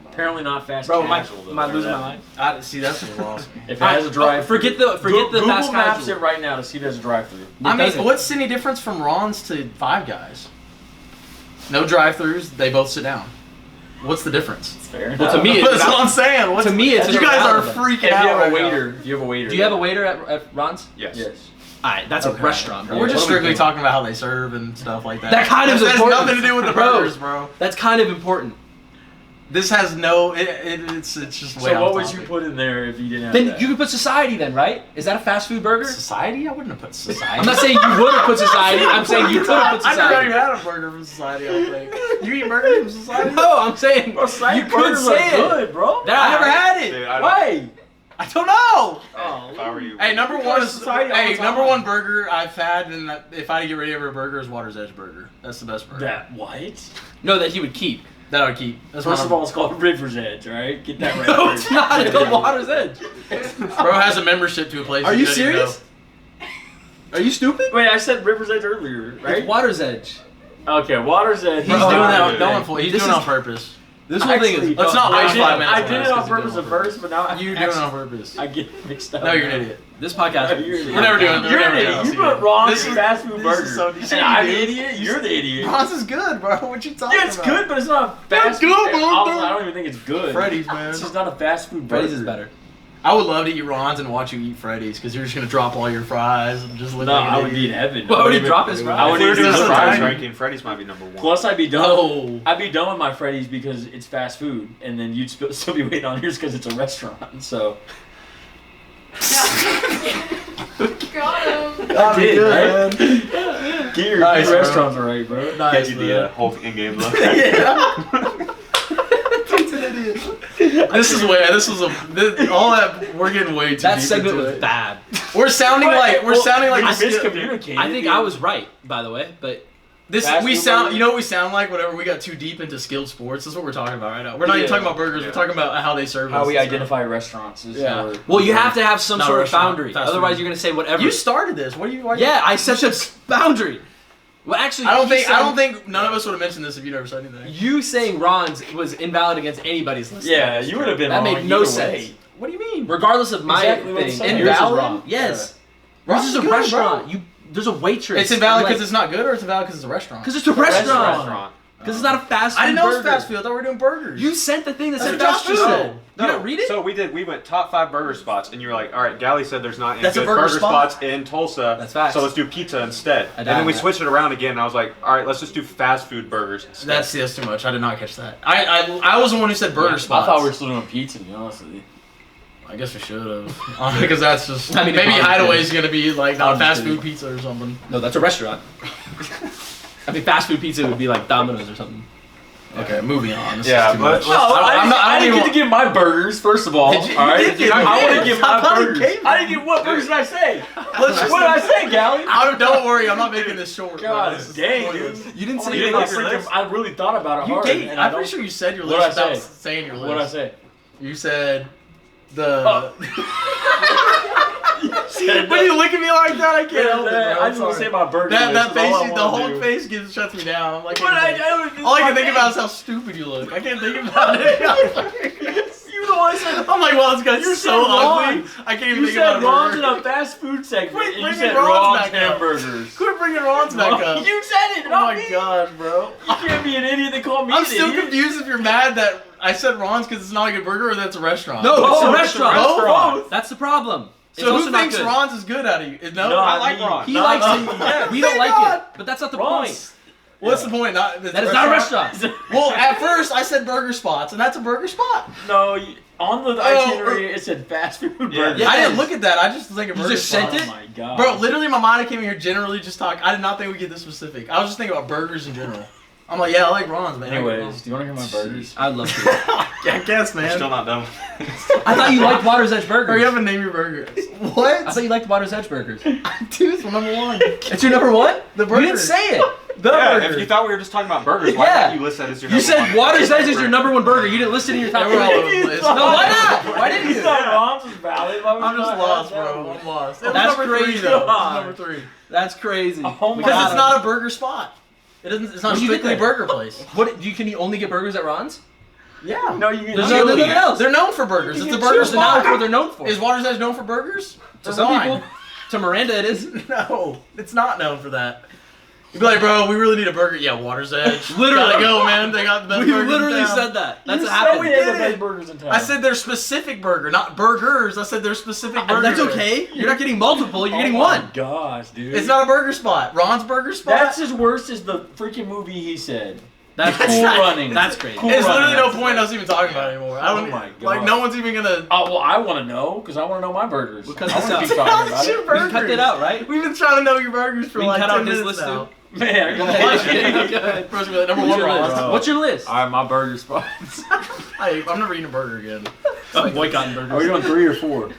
Apparently not fast Bro, am I casual. though. losing my mind? See, that's what lost me. If it has a drive, Forget the Google fast Maps casual. it right now to see if there's a drive-through. I mean, doesn't. what's any difference from Ron's to Five Guys? No drive-throughs. They both sit down. What's the difference? It's fair. Well, to me, That's what I'm saying. to me, it's you guys are irrelevant. freaking if you out. have right a now. waiter, if you have a waiter. Do you have a waiter at Ron's? Yes. Yes. Alright, that's Okay. a restaurant, bro. We're just What do we strictly think? talking about how they serve and stuff like that. That kind of is has important. nothing to do with the Bro. burgers, bro. That's kind of important. This has no. It's just way So off what would topic. you put in there if you didn't have Then that? you could put society then, right? Is that a fast food burger? Society? I wouldn't have put society. I'm not saying you would have put society. I'm saying you could have put I never society. even had a burger from society. I don't think. You eat burgers from society? No, I'm saying Bro, society you could burgers are say it. good, bro. That- I never had it. Dude, I don't- Why? I don't know. If I were you. Hey, number one is society all the time. number one burger I've had, and if I had to get rid of a burger, is Water's Edge Burger. That's the best burger. That what? No, that he would keep. That I would keep. That's First my of all, it's called River's Edge, right? Get that right. No, first. it's not. It's the Water's Edge. bro has a membership to a place. Are he you doesn't even serious? Are you stupid? Wait, I said River's Edge earlier, right? It's Water's Edge. Okay, Water's Edge. Know. He's Oh, doing that. dude. Don't fool. He's This doing it is- on purpose. This whole thing Actually, is. let's not I waste did, 5 minutes I on did this it on 'cause he's purpose doing at it on first, but now You doing it on purpose? I get mixed up. No, you're an idiot. This podcast. You're an idiot. We're never doing it. You're We're an never idiot. doing You it. put wrong This is- fast food this burger. is so- And you I'm the do. idiot. You're the idiot. Ron's is good, bro. What you talking Yeah, it's about? good, but it's not fast good, food. bro. I don't even think it's good. Freddy's, man. It's just not a fast food burger. Freddy's is better. I would love to eat Ron's and watch you eat Freddy's because you're just gonna drop all your fries and just look No, like an I would be in idiot. heaven. Why I would he wouldn't drop even- his fries? I would If we were even doing This the is fries tiny. ranking, Freddy's might be number one. Plus, I'd be done. No. I'd be done with my Freddy's because it's fast food, and then you'd still be waiting on yours because it's a restaurant. So Got him. That'd be did, good, right? man. get your Nice, bro. restaurants right, bro. Get Nice, you man. the whole in-game look. This is way. This was all that. We're getting way too That deep segment into was it. bad. We're sounding like We this. miscommunicated. I think I was right, by the way, but This Fast we food sound. burger? You know what we sound like whenever we got too deep into skilled sports. That's what we're talking about right now. We're not even Yeah. talking about burgers. Yeah. We're talking about how they serve. how us we and stuff. identify restaurants. Is Yeah. how we're- well, you have to have some Not sort of restaurant, boundary. fast Otherwise, food. you're gonna say whatever. You started this. What do you? Yeah, I set the boundary. Well, actually, I don't he think. said- I don't think none of us would have mentioned this if you never said anything. You saying Ron's was invalid against anybody's list. Yeah, you would have been That wrong made no either sense. way. What do you mean? Regardless of my Exactly what I'm thing, saying. yours is Invalid? wrong. Yes. Ron's This is is a good, restaurant. bro. There's a waitress. It's invalid I'm because it's not good, or it's invalid because it's a restaurant. because it's a restaurant. Restaurant. Because it's not a fast food. I didn't know it was burger. fast food. I thought we were doing burgers. You sent the thing that That's said what fast Josh food. just said. You didn't read it? So we went top 5 burger spots, and you were like, all right, Galle said there's not any That's a good burger burger spot? spots in Tulsa. That's facts. So let's do pizza instead. I And then we doubt that. switched it around again, and I was like, all right, let's just do fast food burgers instead. That's too much. I did not catch that. I was the one who said burger Yeah, spots. I thought we were still doing pizza, to be honest with you. I guess we should have. Because that's just. I mean, maybe it probably Hideaway's gonna be like not I'm fast just food kidding. pizza or something. No, that's a restaurant. I mean, fast food pizza would be like Domino's or something. Okay, moving on. This Yeah, is too but much. let's- I didn't even- get to give my burgers, first of all. Did you- all right? you did get I want yours. to give I my thought he burgers. gave I didn't get what burgers did I say? Let's just- What did I say, Gally? Don't worry, I'm not making this short. bro. God This is dang, pointless. dude. You didn't I say didn't your get list. your list. I really thought about it You hard. did. and I I'm don't- pretty sure you said your What'd list I without say? saying your list. What did I say? You said the. Oh. When you look at me like that, I can't help it. Bro. I just want to say my burger. that list, face, is all I the wanna whole do. face shuts me down. I'm like, But all I can think about is how stupid you look. I can't think about it. You know what I said? I'm like, well, this guy's You so said ugly. Ron's. I can't even You think said about a Ron's burger. in a fast food segment. Quit and you bringing said Ron's Ron's back up. hamburgers. Quit bringing Ron's back up. You said it. Oh not my me. gosh, bro. You can't be an idiot and call me I'm an still idiot. confused if you're mad that I said Ron's because it's not a good burger or that's a restaurant. No, it's a Both. restaurant. Both. That's the problem. It's So also who not thinks good. Ron's is good out of you? No, No, I I like mean- Ron's. He No, likes no. it. Yeah, We don't thank like God. it. But that's not the Ron's. point. What's the point? Not, That is not a restaurant. Well, at first I said burger spots, and that's a burger spot. No, on the Oh, itinerary it said fast food Yeah. burger. Yeah. I didn't look at that. I just think a You burger just spot. sent Oh it? my god. Bro, literally in my mind I came here generally just talk. I did not think we'd get this specific. I was just thinking about burgers in general. I'm like, yeah, I like Ron's, man. Anyways, do you want to hear my burgers? I love it. I guess, man. Still not done. I thought you liked Water's Edge burgers. Hurry up and name your burgers. I What? thought you liked Water's Edge burgers. Dude, it's my number one. It's your number one? The You burger. didn't say it. The Yeah, burger. if you thought we were just talking about burgers, why Yeah. didn't you list that as your You number said one? Water's Edge is your number one burger. You didn't list it in your top They were all over three. the place. No, why not? Why didn't You you? thought Ron's was valid. Why would I'm you just not lost, add that bro. one? I'm lost. It was That's number three, crazy. though. It was God. number three. That's crazy. Oh my Because God. it's not a burger spot. It doesn't. It's not What do you strictly a get there? burger place. What? Can you only get burgers at Ron's? Yeah. No, you can There's chili. nothing else. They're known for burgers. You It's a can burger That's not spot. what they're known for. Is Water's Edge known for burgers? To Or some wine? people, to Miranda it is. No, it's not known for that. You'd be like, bro, we really need a burger. Yeah, Water's Edge. Literally. Gotta go, man. They got the best We burgers in literally town. said that. That's You what said happened. we had the did best it. burgers in town. I said they're specific burger, not burgers. I said they're specific burgers. That's okay. You're not getting multiple. You're getting Oh one. my gosh, dude. It's not a burger spot. Ron's Burger Spot. That's as worse as the freaking movie he said. That's Cool Running. That's crazy. Cool It's literally no Running. point us even talking about it anymore. I don't Oh my like. God. No one's even gonna. Oh, well, I want to know because I want to know my burgers. We'll cut I this want out. to keep talking about Your it. We can cut burgers. that out, right? We've been trying to know your burgers for We can like cut 10 out his minutes list now. too. Man, go ahead. First, number What's one, your Ron. list? What's your list? All right, my burger spots. I'm never eating a burger again. I'm boycotting burgers. Are we doing 3 or 4?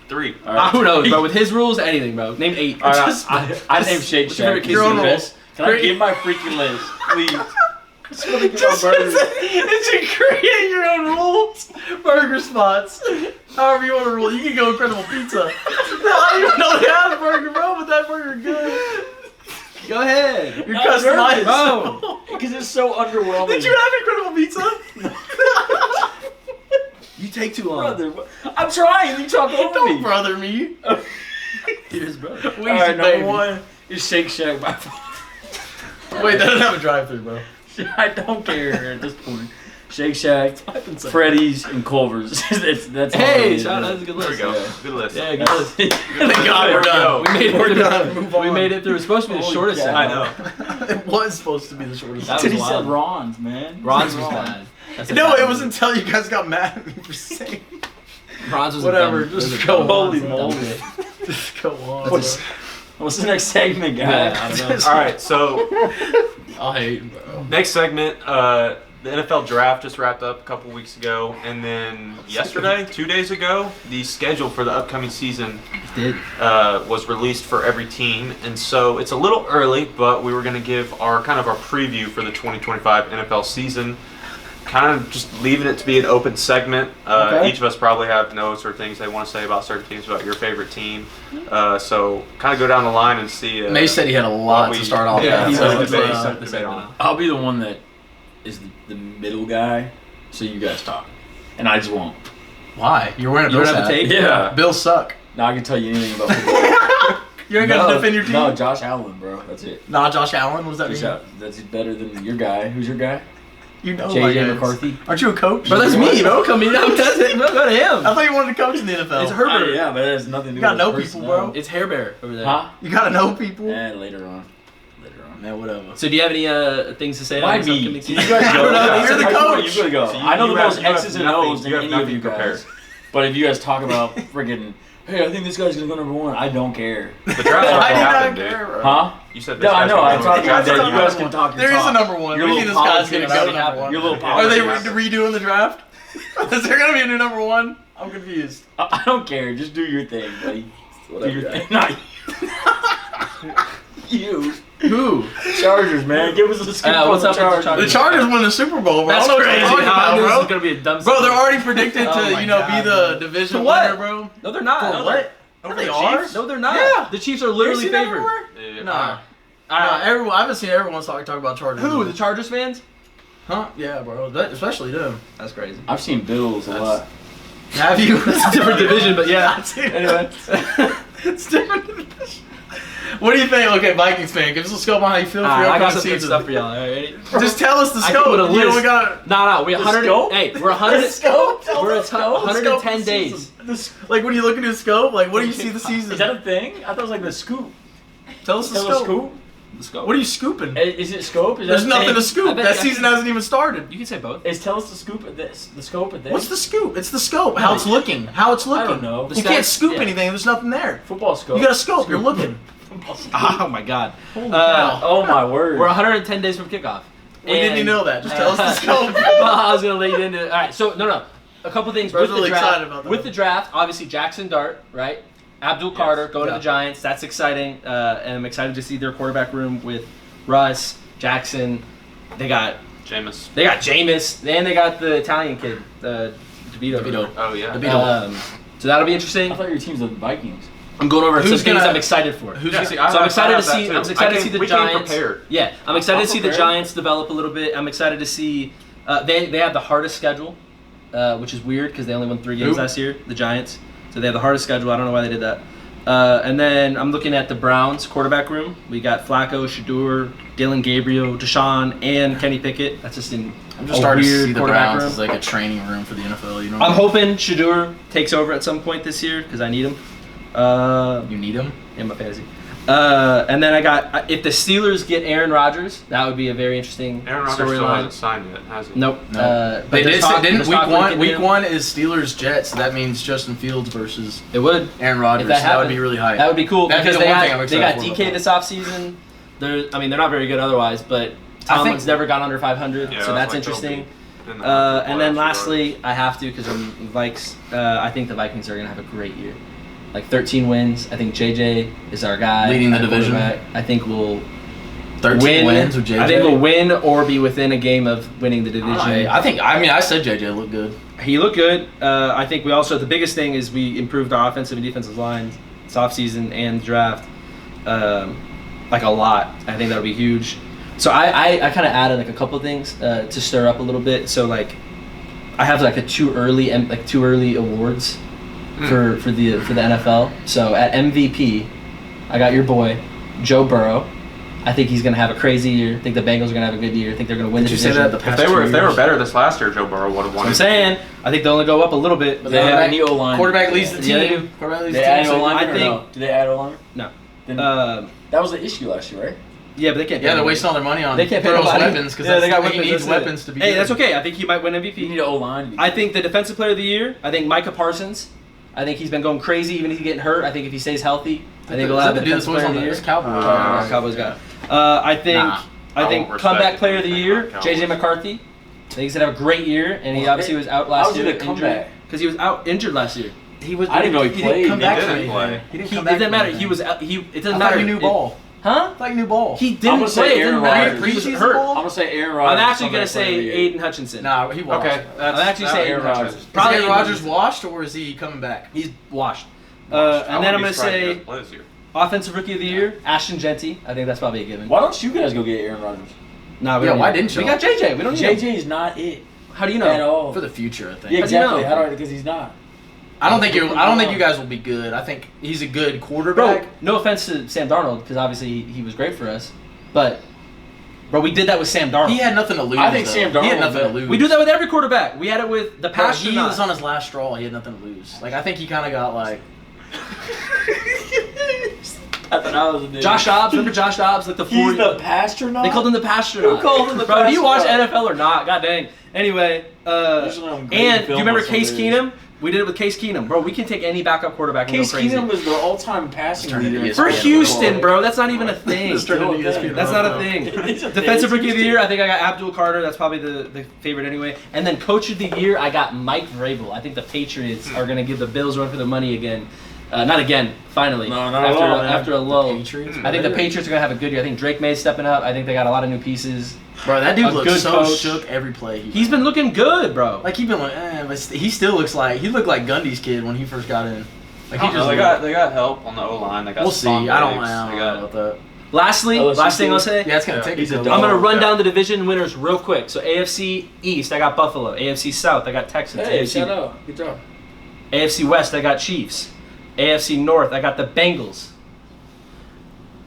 3. All right. Who knows, bro? With his rules, anything, bro. Name 8. All right, Just- I named Shake What's your Shack. favorite Your own quesadilla? rules. Can I give my freaking list, please? Just want to give my Just burgers. you create your own rules, burger spots. However you want to rule, you can go Incredible Pizza. I don't even know they have a burger, bro, but that burger good. Go ahead. You're I'm customized. Bro. Because it's so underwhelming. Did you have Incredible Pizza? You take too long. Brother, I'm trying. You talk over Don't me. brother me. Here's brother. All right, baby. number 1 is Shake Shack by far. Wait, that doesn't have a drive-through, bro. I don't care at this point. Shake Shack, Freddy's, and Culver's. that's all it Hey, is. Sean, that's a good There we list. go. Yeah. Good list. Yeah, good list. Thank God we're done. We made it We're through. done. Move on. We made it through. It's supposed to be the Holy shortest cow. segment. I know. It was supposed to be the shortest. That Dude, was he said wild. Ron's, man. Ron's was Ron. bad. That's a No, bad it was one. until you guys got mad at me for saying. Ron's was Whatever, a dumb, just was a go dumb- Holy dumb moly. bit. Just go on. What's, what's the next segment, guys? Yeah, I don't know. All right, so I hate, bro. next segment, the NFL draft just wrapped up a couple weeks ago, and then yesterday, 2 days ago, the schedule for the upcoming season Did. was released for every team, and so it's a little early, but we were going to give our kind of our preview for the 2025 NFL season. Kind of just leaving it to be an open segment. Okay. Each of us probably have notes or things they want to say about certain teams, about your favorite team. So kind of go down the line and see. May said he had a lot to start off Yeah, with. so let's, debate, uh, debate on it. I'll be the one that is the middle guy, so you guys talk. And I just won't. Why? You're wearing a You Bills don't have hat. a tape? Yeah. Bills suck. Now I can tell you anything about football. You ain't got to defend your team? No, Josh Allen, bro. That's it. Nah, Josh Allen. What does that Josh mean? Allen. That's better than your guy. Who's your guy? You know my JJ guys. McCarthy. Aren't you a coach? Bro, that's me, bro. Come in. I'm testing. No, go to him. I thought you wanted to coach in the NFL. It's Herbert. Yeah, but it has nothing to do You gotta with know his people, bro. personnel. It's Hair Bear over there. Huh? You gotta know people. Yeah, later on. Man, whatever. So do you have any things to say Why on this me? upcoming You season? guys I go. don't know. You're the coach. You gotta go. So I know you the have- most you have X's and nothing- O's than you have any of nothing you prepared. guys. But if you guys talk about friggin', hey, I think this guy's gonna go number 1, I don't care. The draft I already do happened, not dude. care, bro. Huh? You said this No, I guy's know. gonna I'm go talking number about that. one. You guys can talk your There is a talk. number one. Your We little think this guy's politics gonna go already number happened. one. Your little Are they politics. redoing the draft? Is there gonna be a new number one? I'm confused. I don't care. Just do your thing, buddy. Do your thing. Not you. Who? Chargers, man. Give us a scoop on what's the up with the Chargers. Chargers? The Chargers won the Super Bowl, bro. That's I don't know crazy. what you're talking This about, is bro. gonna be a dumb. Bro, they're season. already predicted Oh to, my you know, God, be the bro. division To what? winner, bro. No, they're not. For No, what? Over They the are? Chiefs? No, they're not. Yeah. The Chiefs are You literally seen that favored. everywhere? Yeah. Nah. Nah, everyone. I haven't seen everyone talk about Chargers. Who? The Chargers fans? Huh? Yeah, bro. Especially them. That's crazy. I've seen Bills a lot. Have you? It's a different division, but yeah. Anyway. It's different. What do you think? Okay, Vikings fan, give us a scope on how you feel for your I got upcoming some good season. stuff for y'all. All right, ready? Just tell us the I scope. can put a You list. only got No, we 100. scope? Hey, we're 100. the scope. Tell We're us at the scope. 110 The days. season. Like when you look at the scope, like what do you see the season? Is that a thing? I thought it was like the scoop. Tell us the Tell us scope. scoop. Let's go. What are you scooping? Is it scope? Is There's that a nothing thing? to scoop. I bet That you- season hasn't even started. You can say both. Is tell us the scoop at this? The scope at this? What's the scoop? It's the scope. How it's looking. How it's looking. I don't know. You The can't stats- scoop yeah. anything. There's nothing there. Football scope. You got a scope. You're looking. Oh my God. Holy cow. Oh my word. We're 110 days from kickoff. We didn't even know that. Just tell us the scope. Well, I was gonna lead into it. All right, so no. A couple things Bro's with the really draft. excited about that. With the draft, obviously Jackson Dart, right? Abdul Carter going to Yeah. the Giants. That's exciting, and I'm excited to see their quarterback room with Russ, Jackson. They got Jameis. Jameis, and they got the Italian kid, DeVito. DeVito. Oh yeah. So that'll be interesting. I thought your team's the Vikings. I'm going over some Who's things gonna- I'm excited for. Who's Yeah, gonna see, So I'm excited to see. that I'm too. excited to see the we came Giants. prepared. Yeah, I'm excited to see the prepared. Giants develop a little bit. I'm excited to see. They have the hardest schedule, which is weird because they only won 3 games Who? last year. The Giants, so they have the hardest schedule. I don't know why they did that. And then I'm looking at the Browns quarterback room. We got Flacco, Shador, Dylan Gabriel, Deshaun, and Kenny Pickett. That's just I'm just starting to see the quarterback Browns room. as like a training room for the NFL. You know, I'm hoping Shador takes over at some point this year because I need him. you need him. In my fantasy. And then I got if the Steelers get Aaron Rodgers, that would be a very interesting Aaron Rodgers still storyline. hasn't signed yet, has he? Nope. No. But They there's did. talk- Didn't there's week talk one? linking Week him. one is Steelers Jets. So that means Justin Fields versus It would. Aaron Rodgers. If That, that would happened, be really hype. That would be cool That'd be because the they one thing I'm got excited for DK this offseason. They're not very good otherwise, but Tomlin's never gone under 500, Yeah, so that's like interesting. in the And then playoffs, lastly, I have to because I'm Vikes. I think the Vikings are gonna have a great year, like 13 wins. I think JJ is our guy Leading the at division. quarterback. I think we'll 13 win. wins with JJ. I think we'll win or be within a game of winning the division. I said JJ looked good. He looked good. I think we also the biggest thing is we improved our offensive and defensive lines this offseason and draft, like a lot. I think that'll be huge. So I kind of added like a couple things to stir up a little bit. So like I have like too early awards for the NFL. So at MVP, I got your boy Joe Burrow. I think he's gonna have a crazy year. I think the Bengals are gonna have a good year. I think they're gonna win the division. If they were better this last year, Joe Burrow would have won. I'm saying I think they'll only go up a little bit. But they have any O-line. Quarterback leads the Yeah, they team. do. Quarterback leads They the add team. O-line I or think- no? Do they add O-line? No. Then That was the issue last year, right? Yeah, but they can't. Yeah, pay they're him. wasting all their money on They can't pay Burrow's nobody. weapons because Yeah, they got he weapons. needs That's it. weapons to be Hey, good. that's okay. I think he might win You MVP. need an O-line. I think the defensive player of the year. I think Micah Parsons. I think he's been going crazy, even if he's getting hurt. I think if he stays healthy, I think he'll have the defensive player of the year. Cowboys. Cowboys got. I think. Nah. I I think won't respect comeback player of the anything year, about JJ Cowboys. McCarthy. I think he's gonna have a great year, and he obviously was out last How's he year gonna come injured back? because he was out injured last year. He was. I didn't know he didn't played. come He back didn't for anything. play. He didn't It come back. doesn't for matter. anything. He was. It doesn't I matter. thought you knew ball. Huh? Like new ball. He I'm didn't gonna say play. It Aaron didn't matter. Rodgers. He was Preseason hurt. ball? I'm gonna say Aaron Rodgers. I'm actually gonna comeback player of the say year. Aiden Hutchinson. Nah, he washed. Okay, I'm actually saying Aaron Rodgers. Probably Is Aaron Aiden Rodgers washed or is he coming back? He's washed. I And then wouldn't I'm be gonna surprised if he say doesn't play this year. offensive rookie of the year, Ashton Genty. I think that's probably a given. Why don't you guys go get Aaron Rodgers? Nah, we Yeah, don't why need didn't him. you? We got JJ. We don't need him. JJ is not it How do you at know? all. For the future, I think. Yeah, How do you know? exactly. How do I? Because he's not. I don't think you guys will be good. I think he's a good quarterback. Bro, no offense to Sam Darnold, because obviously he was great for us, but bro, we did that with Sam Darnold. He had nothing to lose. I think though. Sam He had Darnold nothing to was lose. we do that with every quarterback. We had it with the Bro, past. he was on his last straw. He had nothing to lose. Like I think he kind of got like. I thought I was a dude. Josh Dobbs. Remember Josh Dobbs? Like the He's 40. the pastronaut. They called him the pastronaut. Who called him the Bro, do you watch pastronaut? NFL or not? God dang. Anyway, Usually I'm great and in do film you remember or Case something. Keenum? We did it with Case Keenum, bro. We can take any backup quarterback and Case go crazy. Keenum was the all-time passing Turn it leader to For ESPN. Houston, bro, that's not even a thing. Let's turn it to Still a ESPN. thing. That's not a thing. It's a Defensive thing. Rookie of the Year, I think I got Abdul Carter. That's probably the favorite anyway. And then Coach of the Year, I got Mike Vrabel. I think the Patriots are going to give the Bills run for the money again. Not again, finally. No, not after, at all, man. after a lull. Patriots? I think the Patriots are going to have a good year. I think Drake May's stepping up. I think they got a lot of new pieces. Bro, that dude A looks good so coach. shook every play. He's been looking good, bro. like he been like, but he still looks like he looked like Gundy's kid when he first got in. Like he just they got help on the O line. They got we'll see. Stephon I don't Diggs. They know got about that. Lastly, LSU last thing I'll too. say. Yeah, it's gonna Yeah, take he's a a couple. I'm gonna run Yeah. down the division winners real quick. So AFC East, I got Buffalo. AFC South, I got Texans. Hey, AFC, shout out. Good job. AFC West, I got Chiefs. AFC North, I got the Bengals.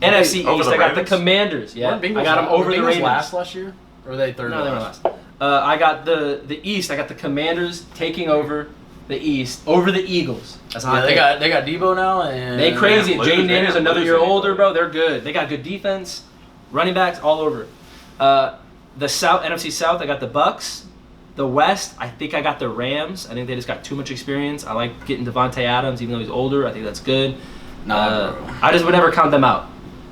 NFC over East, the I got the Ravens? Commanders. Yeah, Weren't Bengals I got them over the Bengals Ravens. last year, or were they third? No, they were last. I got the East. I got the Commanders taking over the East over the Eagles. That's how Yeah, they got Debo now, and They crazy. Yeah, Jaden losing, Daniels another year losing. older, bro. They're good. They got good defense, running backs all over. The South NFC South, I got the Bucks. The West, I think I got the Rams. I think they just got too much experience. I like getting Devontae Adams, even though he's older. I think that's good. Nah, bro. I just would never count them out.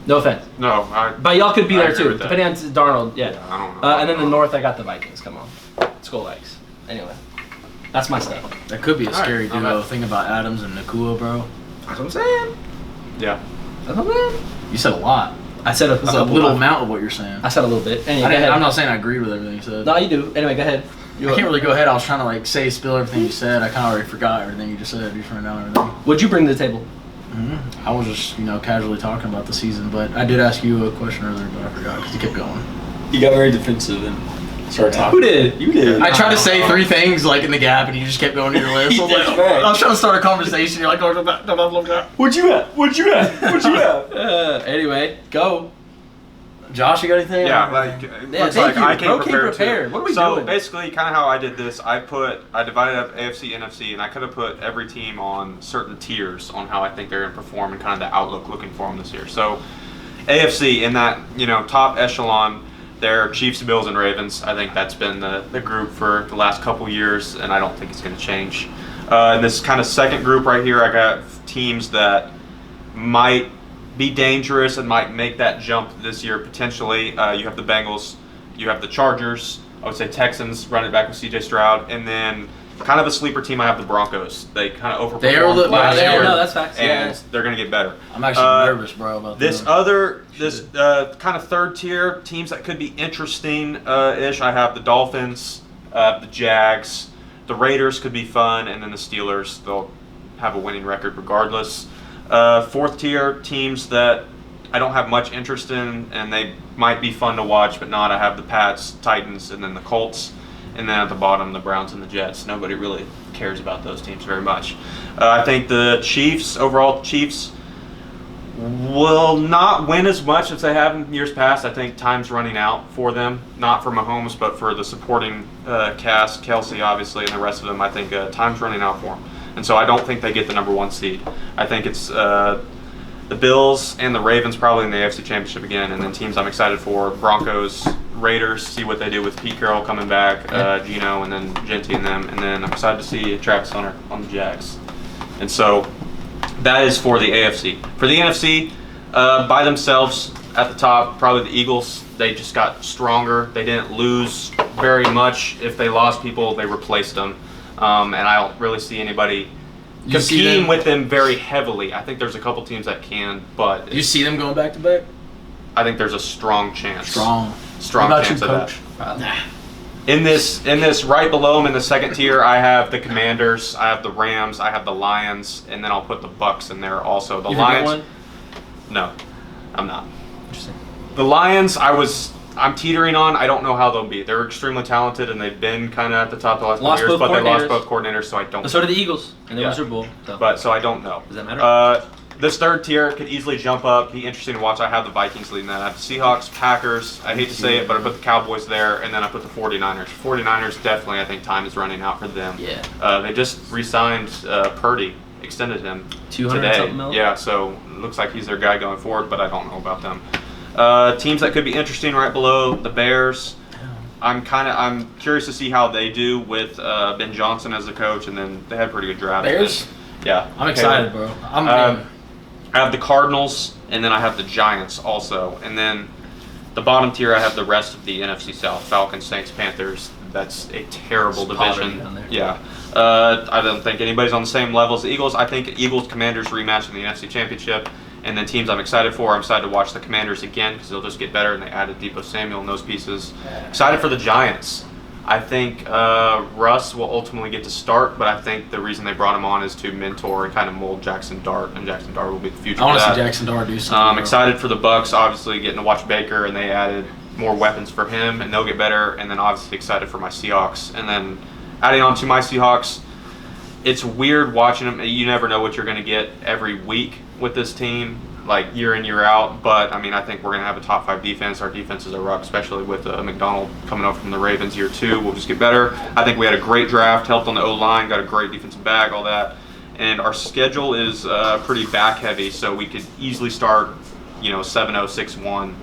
No offense. No, But y'all could be I there agree too, with that. depending on Darnold. Yeah. I don't know. And then the North, I got the Vikings. Come on, let's go Vikes. Anyway, that's my stuff. That could be a All right, scary I'm duo. not- Think about Adams and Nakua, bro. That's what I'm saying. Yeah. That's what I'm saying. You said a lot. I said That's a little amount of what you're saying. I said a little bit. Anyway, go ahead. I'm not saying I agreed with everything you said. No, you do. Anyway, go ahead. I can't really go ahead. I was trying to like spill everything you said. I kind of already forgot everything you just said. You just ran down everything. What'd you bring to the table? I was just casually talking about the season, but I did ask you a question earlier, but I forgot because you kept going. You got very defensive and Start talking. Who did? You did. I tried to say 3 things like in the gap, and you just kept going to your list. I was, like, I was trying to start a conversation. You're like, What'd you have? What'd you have? Anyway, go. Josh, you got anything? Yeah, like looks thank like you. I came Bro came prepared, prepared. too. What are we so doing? basically, kind of how I did this, I divided up AFC, NFC, and I could have put every team on certain tiers on how I think they're going to perform and kind of the outlook looking for them this year. So AFC in that top echelon, they're Chiefs, Bills, and Ravens. I think that's been the group for the last couple years, and I don't think it's going to change. In this kind of second group right here, I got teams that might be dangerous and might make that jump this year potentially. You have the Bengals, you have the Chargers, I would say Texans running back with CJ Stroud, and then kind of a sleeper team I have the Broncos. They kind of overperformed last year. No, that's facts. And they're going to get better. I'm actually nervous, bro, about this. This kind of third tier teams that could be interesting ish. I have the Dolphins, the Jags, the Raiders could be fun, and then the Steelers. They'll have a winning record regardless. Fourth tier teams that I don't have much interest in, and they might be fun to watch, but not. I have the Pats, Titans, and then the Colts. And then at the bottom, the Browns and the Jets. Nobody really cares about those teams very much. I think the Chiefs, overall Chiefs, will not win as much as they have in years past. I think time's running out for them. Not for Mahomes, but for the supporting cast, Kelsey obviously, and the rest of them. I think time's running out for them. And so I don't think they get the number 1 seed. I think it's the Bills and the Ravens probably in the AFC Championship again. And then teams I'm excited for, Broncos, Raiders, see what they do with Pete Carroll coming back, Geno, and then Genty and them. And then I'm excited to see Travis Hunter on the Jags. And so that is for the AFC. For the NFC, by themselves at the top, probably the Eagles. They just got stronger. They didn't lose very much. If they lost people, they replaced them. And I don't really see anybody competing with them very heavily. I think there's a couple teams that can, but you see them going back to back? I think there's a strong chance. Strong chance of that. In this right below them in the second tier, I have the Commanders, I have the Rams, I have the Lions, and then I'll put the Bucks in there also. The Lions. One? No, I'm not. Interesting. The Lions, I'm teetering on. I don't know how they'll be. They're extremely talented, and they've been kind of at the top the last couple years, but they lost both coordinators, so I don't. So did the Eagles, and they won Super Bowl. So I don't know. Does that matter? This third tier could easily jump up, be interesting to watch. I have the Vikings leading that. I have the Seahawks, Packers. I hate to say it, but I put the Cowboys there, and then I put the 49ers. 49ers, definitely, I think time is running out for them. Yeah. They just re-signed Purdy, extended him 200 today. something mil? Yeah, so it looks like he's their guy going forward, but I don't know about them. Teams that could be interesting right below, the Bears. I'm curious to see how they do with Ben Johnson as the coach, and then they had a pretty good draft. Bears? Yeah. I'm excited, bro. I have the Cardinals, and then I have the Giants also. And then the bottom tier, I have the rest of the NFC South. Falcons, Saints, Panthers. That's a terrible division. Down there. Yeah. I don't think anybody's on the same level as the Eagles. I think Eagles-Commanders rematch in the NFC Championship. And then teams I'm excited for, I'm excited to watch the Commanders again because they'll just get better, and they added Deebo Samuel and those pieces. Excited for the Giants. I think Russ will ultimately get to start, but I think the reason they brought him on is to mentor and kind of mold Jackson Dart, and Jackson Dart will be the future. I want to see Jackson Dart do something. I'm excited for the Bucks, obviously getting to watch Baker, and they added more weapons for him, and they'll get better. And then obviously excited for my Seahawks, and then adding on to my Seahawks, it's weird watching them. You never know what you're going to get every week with this team, like year in, year out. But, I mean, I think we're going to have a top 5 defense. Our defense is a rock, especially with McDonald coming over from the Ravens year 2. We'll just get better. I think we had a great draft, helped on the O-line, got a great defensive back, all that. And our schedule is pretty back-heavy, so we could easily start, 7-0, 6-1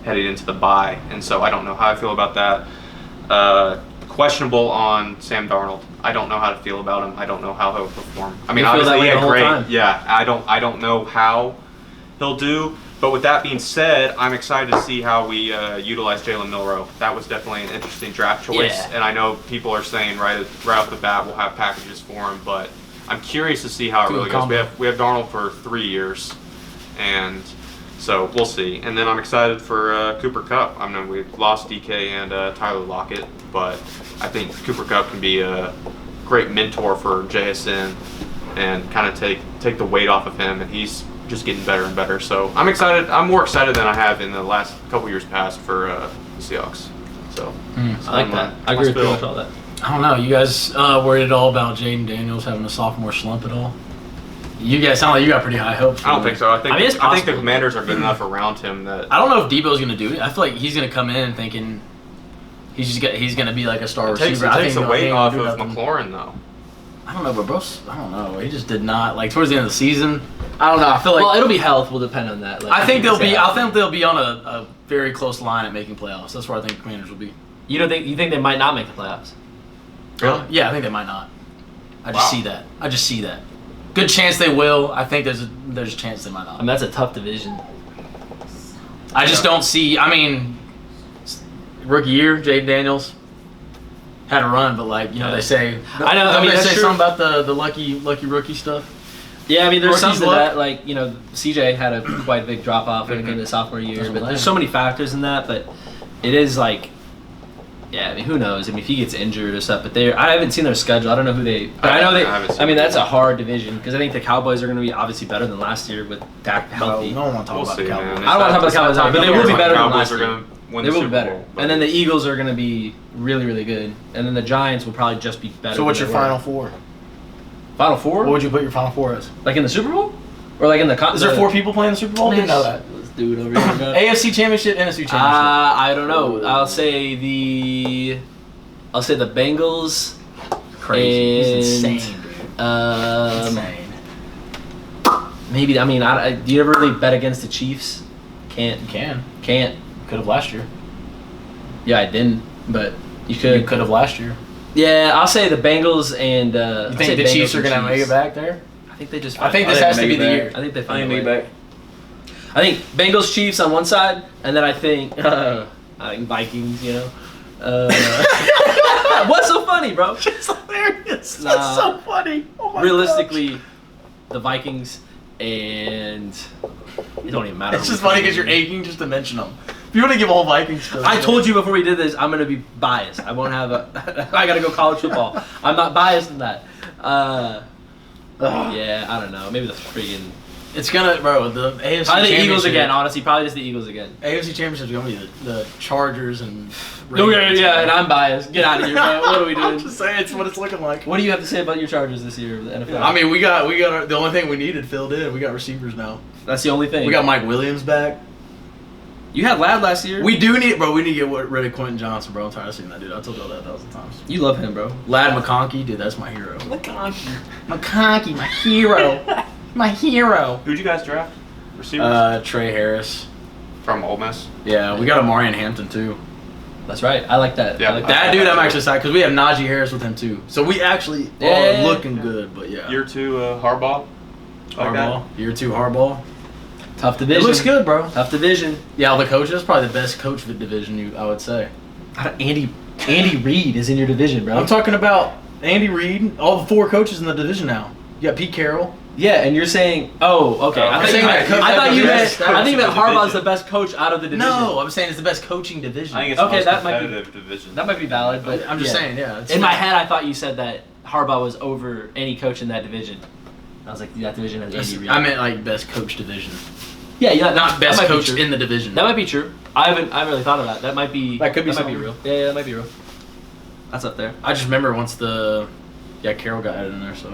heading into the bye. And so I don't know how I feel about that. Questionable on Sam Darnold. I don't know how to feel about him. I don't know how he'll perform. I mean, obviously he had great. Yeah, I don't know how he'll do. But with that being said, I'm excited to see how we utilize Jalen Milroe. That was definitely an interesting draft choice. Yeah. And I know people are saying right off the bat we'll have packages for him, but I'm curious to see how it really goes. We have Darnold for 3 years, and so we'll see. And then I'm excited for Cooper Kupp. I mean, we lost DK and Tyler Lockett, but I think Cooper Kupp can be a great mentor for JSN and kind of take the weight off of him, and he's just getting better and better. So I'm excited. I'm more excited than I have in the last couple years past for the Seahawks. So I like that. I agree with pretty much all that. I don't know. You guys worried at all about Jaden Daniels having a sophomore slump at all? You guys sound like you got pretty high hopes. I don't think so. I think it's I think the possible. Commanders are good enough around him that I don't know if Debo's gonna do it. I feel like he's gonna come in thinking he's gonna be like a star it takes receiver. I think the he weight ain't off gonna of do nothing. McLaurin though. I don't know, but Bruce, I don't know. He just did not like towards the end of the season. I don't know. I feel like Well, it'll be health. Will depend on that. Like, I think they'll be. I I think they'll be on a very close line at making playoffs. That's where I think the Commanders will be. You don't think they might not make the playoffs? Really? Yeah, I think they might not. I just Wow. see that. I just see that. Good chance they will. I think there's a chance they might not. I mean, that's a tough division. I just don't see. I mean, rookie year, Jaden Daniels had a run, but like they say. I know, I don't mean, they that's say true. something about the lucky rookie stuff. Yeah, I mean, there's Rookie's something to luck. that. Like, CJ had a quite big drop off when it came to sophomore year, That's what but I'm there's saying. so many factors in that. But it is like, yeah, I mean, who knows? I mean, if he gets injured or stuff, but I haven't seen their schedule. I don't know who they. But I know they. I haven't seen I mean, it. that's a hard division because I think the Cowboys are going to be obviously better than last year with Dak healthy. No one want to talk We'll about see, the Cowboys. man. I don't want to talk about the Cowboys, but they will be better than Cowboys last are year. gonna win They the will be Super better. Bowl, but- And then the Eagles are going to be really, really good. And then the Giants will probably just be better. So what's than your they were. final four? Final four? What would you put your final four as? Like in the Super Bowl? Or like in the Is there 4 people playing the Super Bowl? I didn't know that. This dude over here. bro. AFC Championship, NFC Championship. I don't know. I'll say the Bengals. Crazy. He's and, insane, dude. Insane. Maybe. I mean, do you ever really bet against the Chiefs? Can't. Could have last year. Yeah, I didn't. But you could. You could have last year. Yeah, I'll say the Bengals and. You think the Chiefs are gonna make it back there? I think they just. I think this has to be the year. I think they I find think a make way. it back. I think Bengals, Chiefs on one side, and then I think Vikings. What's so funny, bro? It's hilarious. Nah. That's so funny. Oh my Realistically, the Vikings and it don't even matter. gosh. It's just funny because you're aching just to mention them. If you want to give all Vikings stuff. I told you before we did this, I'm gonna be biased. I won't have a. I gotta go college football. I'm not biased in that. Yeah, I don't know. Maybe the freaking. It's gonna, bro. The AFC. I think Eagles Championship- again. Honestly, probably just the Eagles again. AFC Championship is gonna be the Chargers and. No, Ravens. yeah, and I'm biased. Get out of here, bro. What are we I'm doing? just saying, it's what it's looking like. What do you have to say about your Chargers this year, the NFL? I mean, we got the only thing we needed filled in. We got receivers now. that's the only thing. We got Mike Williams back. You had Ladd last year. We do need, bro. We need to get rid of Quentin Johnson, bro. I'm tired of seeing that dude. I told y'all that 1,000 times. You love him, bro. Lad McConkey, dude, that's my hero. McConkey, my hero. My hero. Who'd you guys draft? Receivers Trey Harris. from Ole Miss. Yeah, we got Amarian Hampton too. That's right. I like that. Yeah, I like That dude, I'm actually excited because we have Najee Harris with him too. So we actually Yeah. are looking good. But yeah, Year 2 Harbaugh. Like that. Harbaugh. Year 2 Harbaugh. Tough It division. looks good, bro. Tough division. Yeah, the coach. That's probably the best coach of the division. I would say. Andy Reid is in your division, bro. I'm talking about Andy Reid. All the 4 coaches in the division now. You got Pete Carroll. Yeah, and you're saying, oh, okay. I'm I saying thought that you, coach- I thought you meant, best I think coach that of the Harbaugh's the division. best coach out of the division. No, I'm saying it's the best coaching division. I think it's Okay, the most that might be- competitive division. That might be valid, but I'm just yeah. saying, yeah. It's In my head, I thought you said that Harbaugh was over any coach in that division. I was like, that division has Andy Reid. I meant like best coach division, yeah, not best that might be coach true. in the division. That might be true. I haven't really thought of that. That might be. That could be That might be something. real. Yeah, that might be real. That's up there. I just remember once Carroll got added in there. So,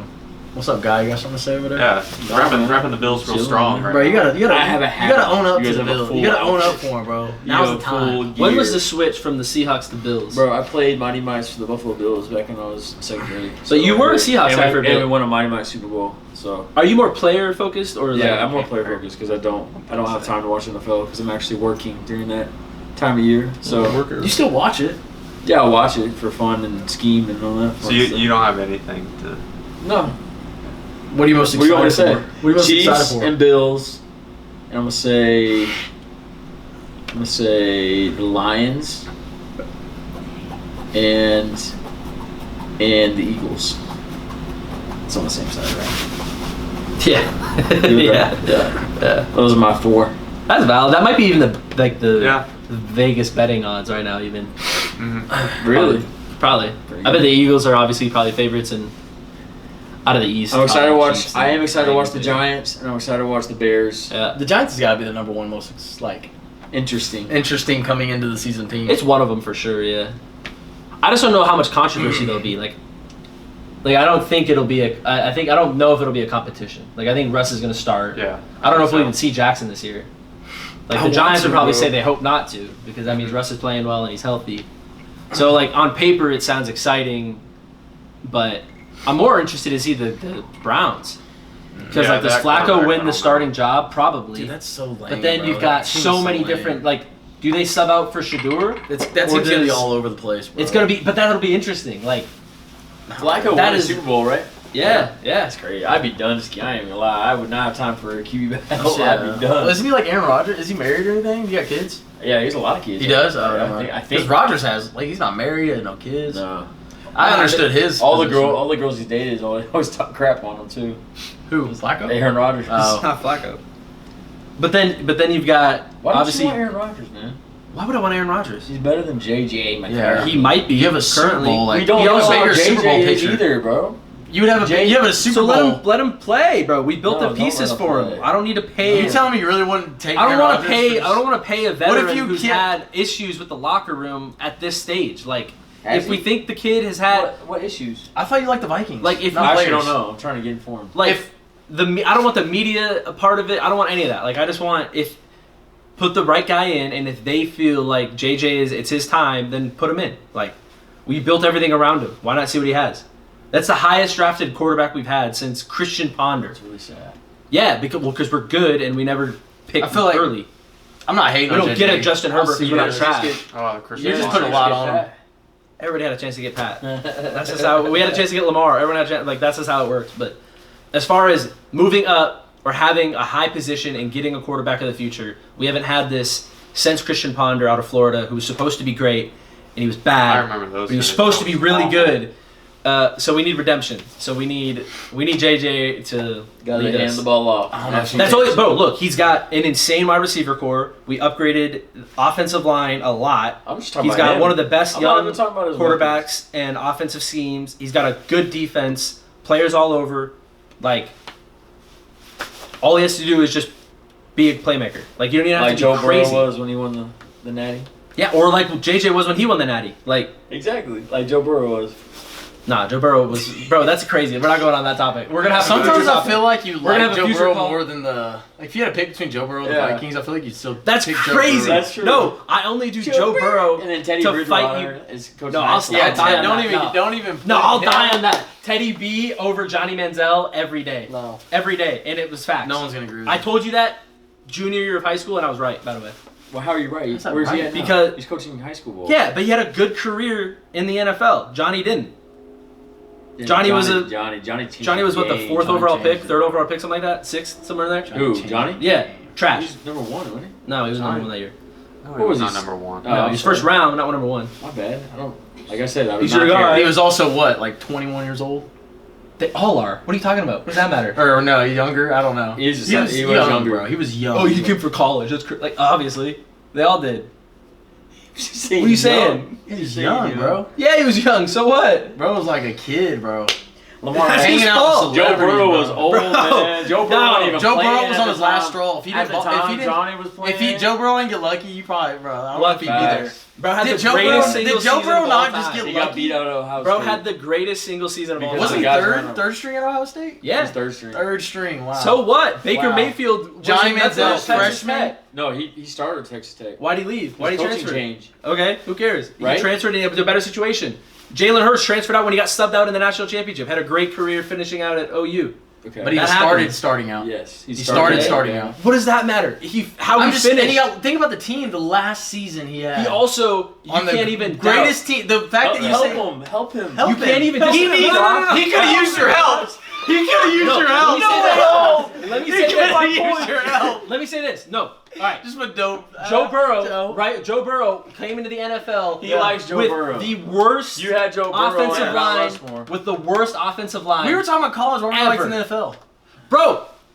what's up, guy? You got something to say over there? Yeah, repping the Bills real Chilling, strong right Bro, you now. gotta I have a you gotta hat own up on. You to guys the have a Bills. full You gotta own up outfit. for him, bro. You Now's have the a full time. When was gear. the switch from the Seahawks to Bills? Bro, I played Mighty Mice for the Buffalo Bills back when I was in second grade. So you were a Seahawks and guy we- for a bit. And we won a Mighty Mice Super Bowl. So Are you more player focused or? yeah, like, I'm more player focused because I don't have time to watch NFL because I'm actually working during that time of year. So You still watch it? yeah, I'll watch it for fun and scheme and all that. So fun you stuff. don't have anything to. No. What are you most What do you excited want me to say? for? What are you most Chiefs excited for? and Bills, and I'm gonna say the Lions and the Eagles. It's on the same side, right? Yeah. Yeah. Yeah. Those are my 4. That's valid. That might be even the Yeah. Vegas betting odds right now. Even Really? probably. Pretty I bet good. the Eagles are obviously probably favorites and out of the East. I'm excited to probably watch. Chiefs I am and excited to watch the Bengals. Giants, and I'm excited to watch the Bears. Yeah. The Giants has got to be the number one most like interesting coming into the season team. It's one of them for sure. Yeah. I just don't know how much controversy there'll be. Like I don't think it'll be I don't know if it'll be a competition. Like I think Russ is gonna start. Yeah. I don't know if we'll even see Jackson this year. Like the Giants would probably say they hope not to, because that means Russ is playing well and he's healthy. So like on paper it sounds exciting, but I'm more interested to see the Browns. Because like does Flacco win the starting job? Probably. Dude, that's so lame. But then you've got so many different do they sub out for Shador? That's gonna be all over the place, bro. It's gonna be, but that'll be interesting. Like Flacco won the Super Bowl, right? Yeah. That's crazy. I'd be done. I ain't gonna lie. I would not have time for a QB battle. I'd be done. Well, isn't he like Aaron Rodgers? Is he married or anything? You got kids? Yeah, he's a lot of kids. He does? I think. Because Rodgers has, he's not married, and no kids. No. I understood his. All the girls he's dated always talk crap on him too. Who? Flacco? Aaron Rodgers. It's not Flacco. But then you've got Why obviously. Why don't you want Aaron Rodgers, man? Why would I want Aaron Rodgers? He's better than JJ. Yeah, he might be. You have a Super Bowl. We don't know how your Super Bowl JJ is picture either, bro. You would have a Super so Bowl. let him play, bro. We built No, the pieces don't let for him him. play. I don't need to pay. You telling me you really wouldn't take? I don't want to pay. I don't want to pay a veteran you who's can't- had issues with the locker room at this stage. Like, Has if we he? think the kid has had, What issues? I thought you liked the Vikings. like, if Not I actually players. don't know. I'm trying to get informed. like If- I don't want the media a part of it. I don't want any of that. Like, I just want put the right guy in, and if they feel like JJ it's his time, then put him in. Like, we built everything around him. Why not see what he has? That's the highest drafted quarterback we've had since Christian Ponder. It's really sad. Yeah, because we're good and we never pick I feel like- early. I'm not hating We on don't JJ. get a Justin Herbert because we're not trash. You just put a lot on him. Everybody had a chance to get Pat. That's just how we had a chance to get Lamar. Everyone had a chance, that's just how it works. But as far as moving up or having a high position and getting a quarterback of the future, we haven't had this since Christian Ponder out of Florida, who was supposed to be great and he was bad. I remember those. But he was supposed to be really good. So we need redemption. So we need JJ to Gotta lead hand us. the ball off. I don't know if he That's takes- always, bro. Look, he's got an insane wide receiver core. We upgraded offensive line a lot. I'm just talking He's about got him. one of the best I'm not young even talking about his quarterbacks and offensive schemes. He's got a good defense, players all over. Like, all he has to do is just be a playmaker. Like, you don't even have Like to be Joe crazy. Burrow was when he won the Natty. Yeah, or like JJ was when he won the Natty. Like, Exactly. Like Joe Burrow was. nah, Joe Burrow was. Bro, that's crazy. We're not going on that topic. We're gonna have Sometimes a I feel like you gonna have like a Joe future Burrow call. more than the. Like, if you had to pick between Joe Burrow and the Yeah. Vikings, I feel like you'd still. That's pick Joe crazy. Burrow. That's true. No, I only do Joe Burrow And then Teddy to Bridgewater fight you. is coaching No, high I'll school. stop. Yeah, die on that. don't even. No, I'll put die him- on that. Teddy B over Johnny Manziel every day. No. Every day, and it was facts. No one's gonna agree with I you. told you that junior year of high school, and I was right, by the way. Well, how are you right? That's not Where's he right. at now? Because- he's coaching high school ball. Yeah, but he had a good career in the NFL. Johnny didn't. Johnny was Johnny changed Johnny was what, the game. fourth Johnny overall changed pick, it. third overall pick, something like that, sixth, somewhere in there. Who? Johnny? Yeah, trash. He's number one, wasn't he? No, he was Johnny. number one that year. What was not he? number one? Oh, No, I'm he was sorry. first round, not number one. My bad. I don't. Like I said, I was He's not your guy. care. He was also what, like 21 years old? They all are. What are you talking about? What does that matter? Or no, younger? I don't know. He was young, younger. bro. He was young. Oh, you came for college. That's like obviously they all did. What are you saying? He was young, bro. Yeah, he was young. So what? Bro was like a kid, bro. Lamar That's hanging his out fault. with Joe celebrities, Burrow bro. was old, Bro, man. Joe Burrow no. wasn't even Joe playing Burrow was at on the his last time. straw. If he At didn't, the time, if he didn't, Johnny was playing. if Joe Burrow didn't get lucky, you probably, bro. I don't know if he'd be there. Bro had Did the Joe greatest Burrow- single did Joe season Burrow of not all just time. get He got beat out of Ohio Bro State. had the greatest single season of all Because time. Wasn't he guys around him. third string at Ohio State? Yeah. He's third string. Third string. Wow. So what? Baker Wow. Mayfield. Johnny was in Manziel, Texas freshman? Tech. No, he started at Texas Tech. Why'd he leave? Why'd he Coaching transfer? change. Okay, who cares? Right? He transferred into a better situation. Jalen Hurts transferred out when he got subbed out in the national championship. Had a great career finishing out at OU. Okay. But he That started happened. starting out. yes, He started Okay. starting out. What does that matter? How I'm he just finished. and he got, think about the team. The last season he had. He also you on the can't even greatest team. The fact that you help say him. Help him. help You him. can't even He just- needs- No. He could have used your help. He could have used No, your help. let me say this. Let me He say could have this. used your help. Let me say this. No. All right. Just a dope. Joe Burrow, Joe. right? Joe Burrow came into the NFL. He likes Joe with Burrow. the worst You had Joe Burrow offensive on line Rushmore. with the worst offensive line. We were talking about college. What were likes Ever. in the NFL? Bro,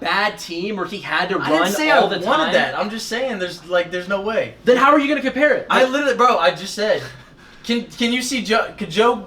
bad team where he had to I run didn't say all I the wanted time. that. I'm just saying there's no way. Then how are you gonna compare it? I literally, bro, I just said, can you see Joe? Could Joe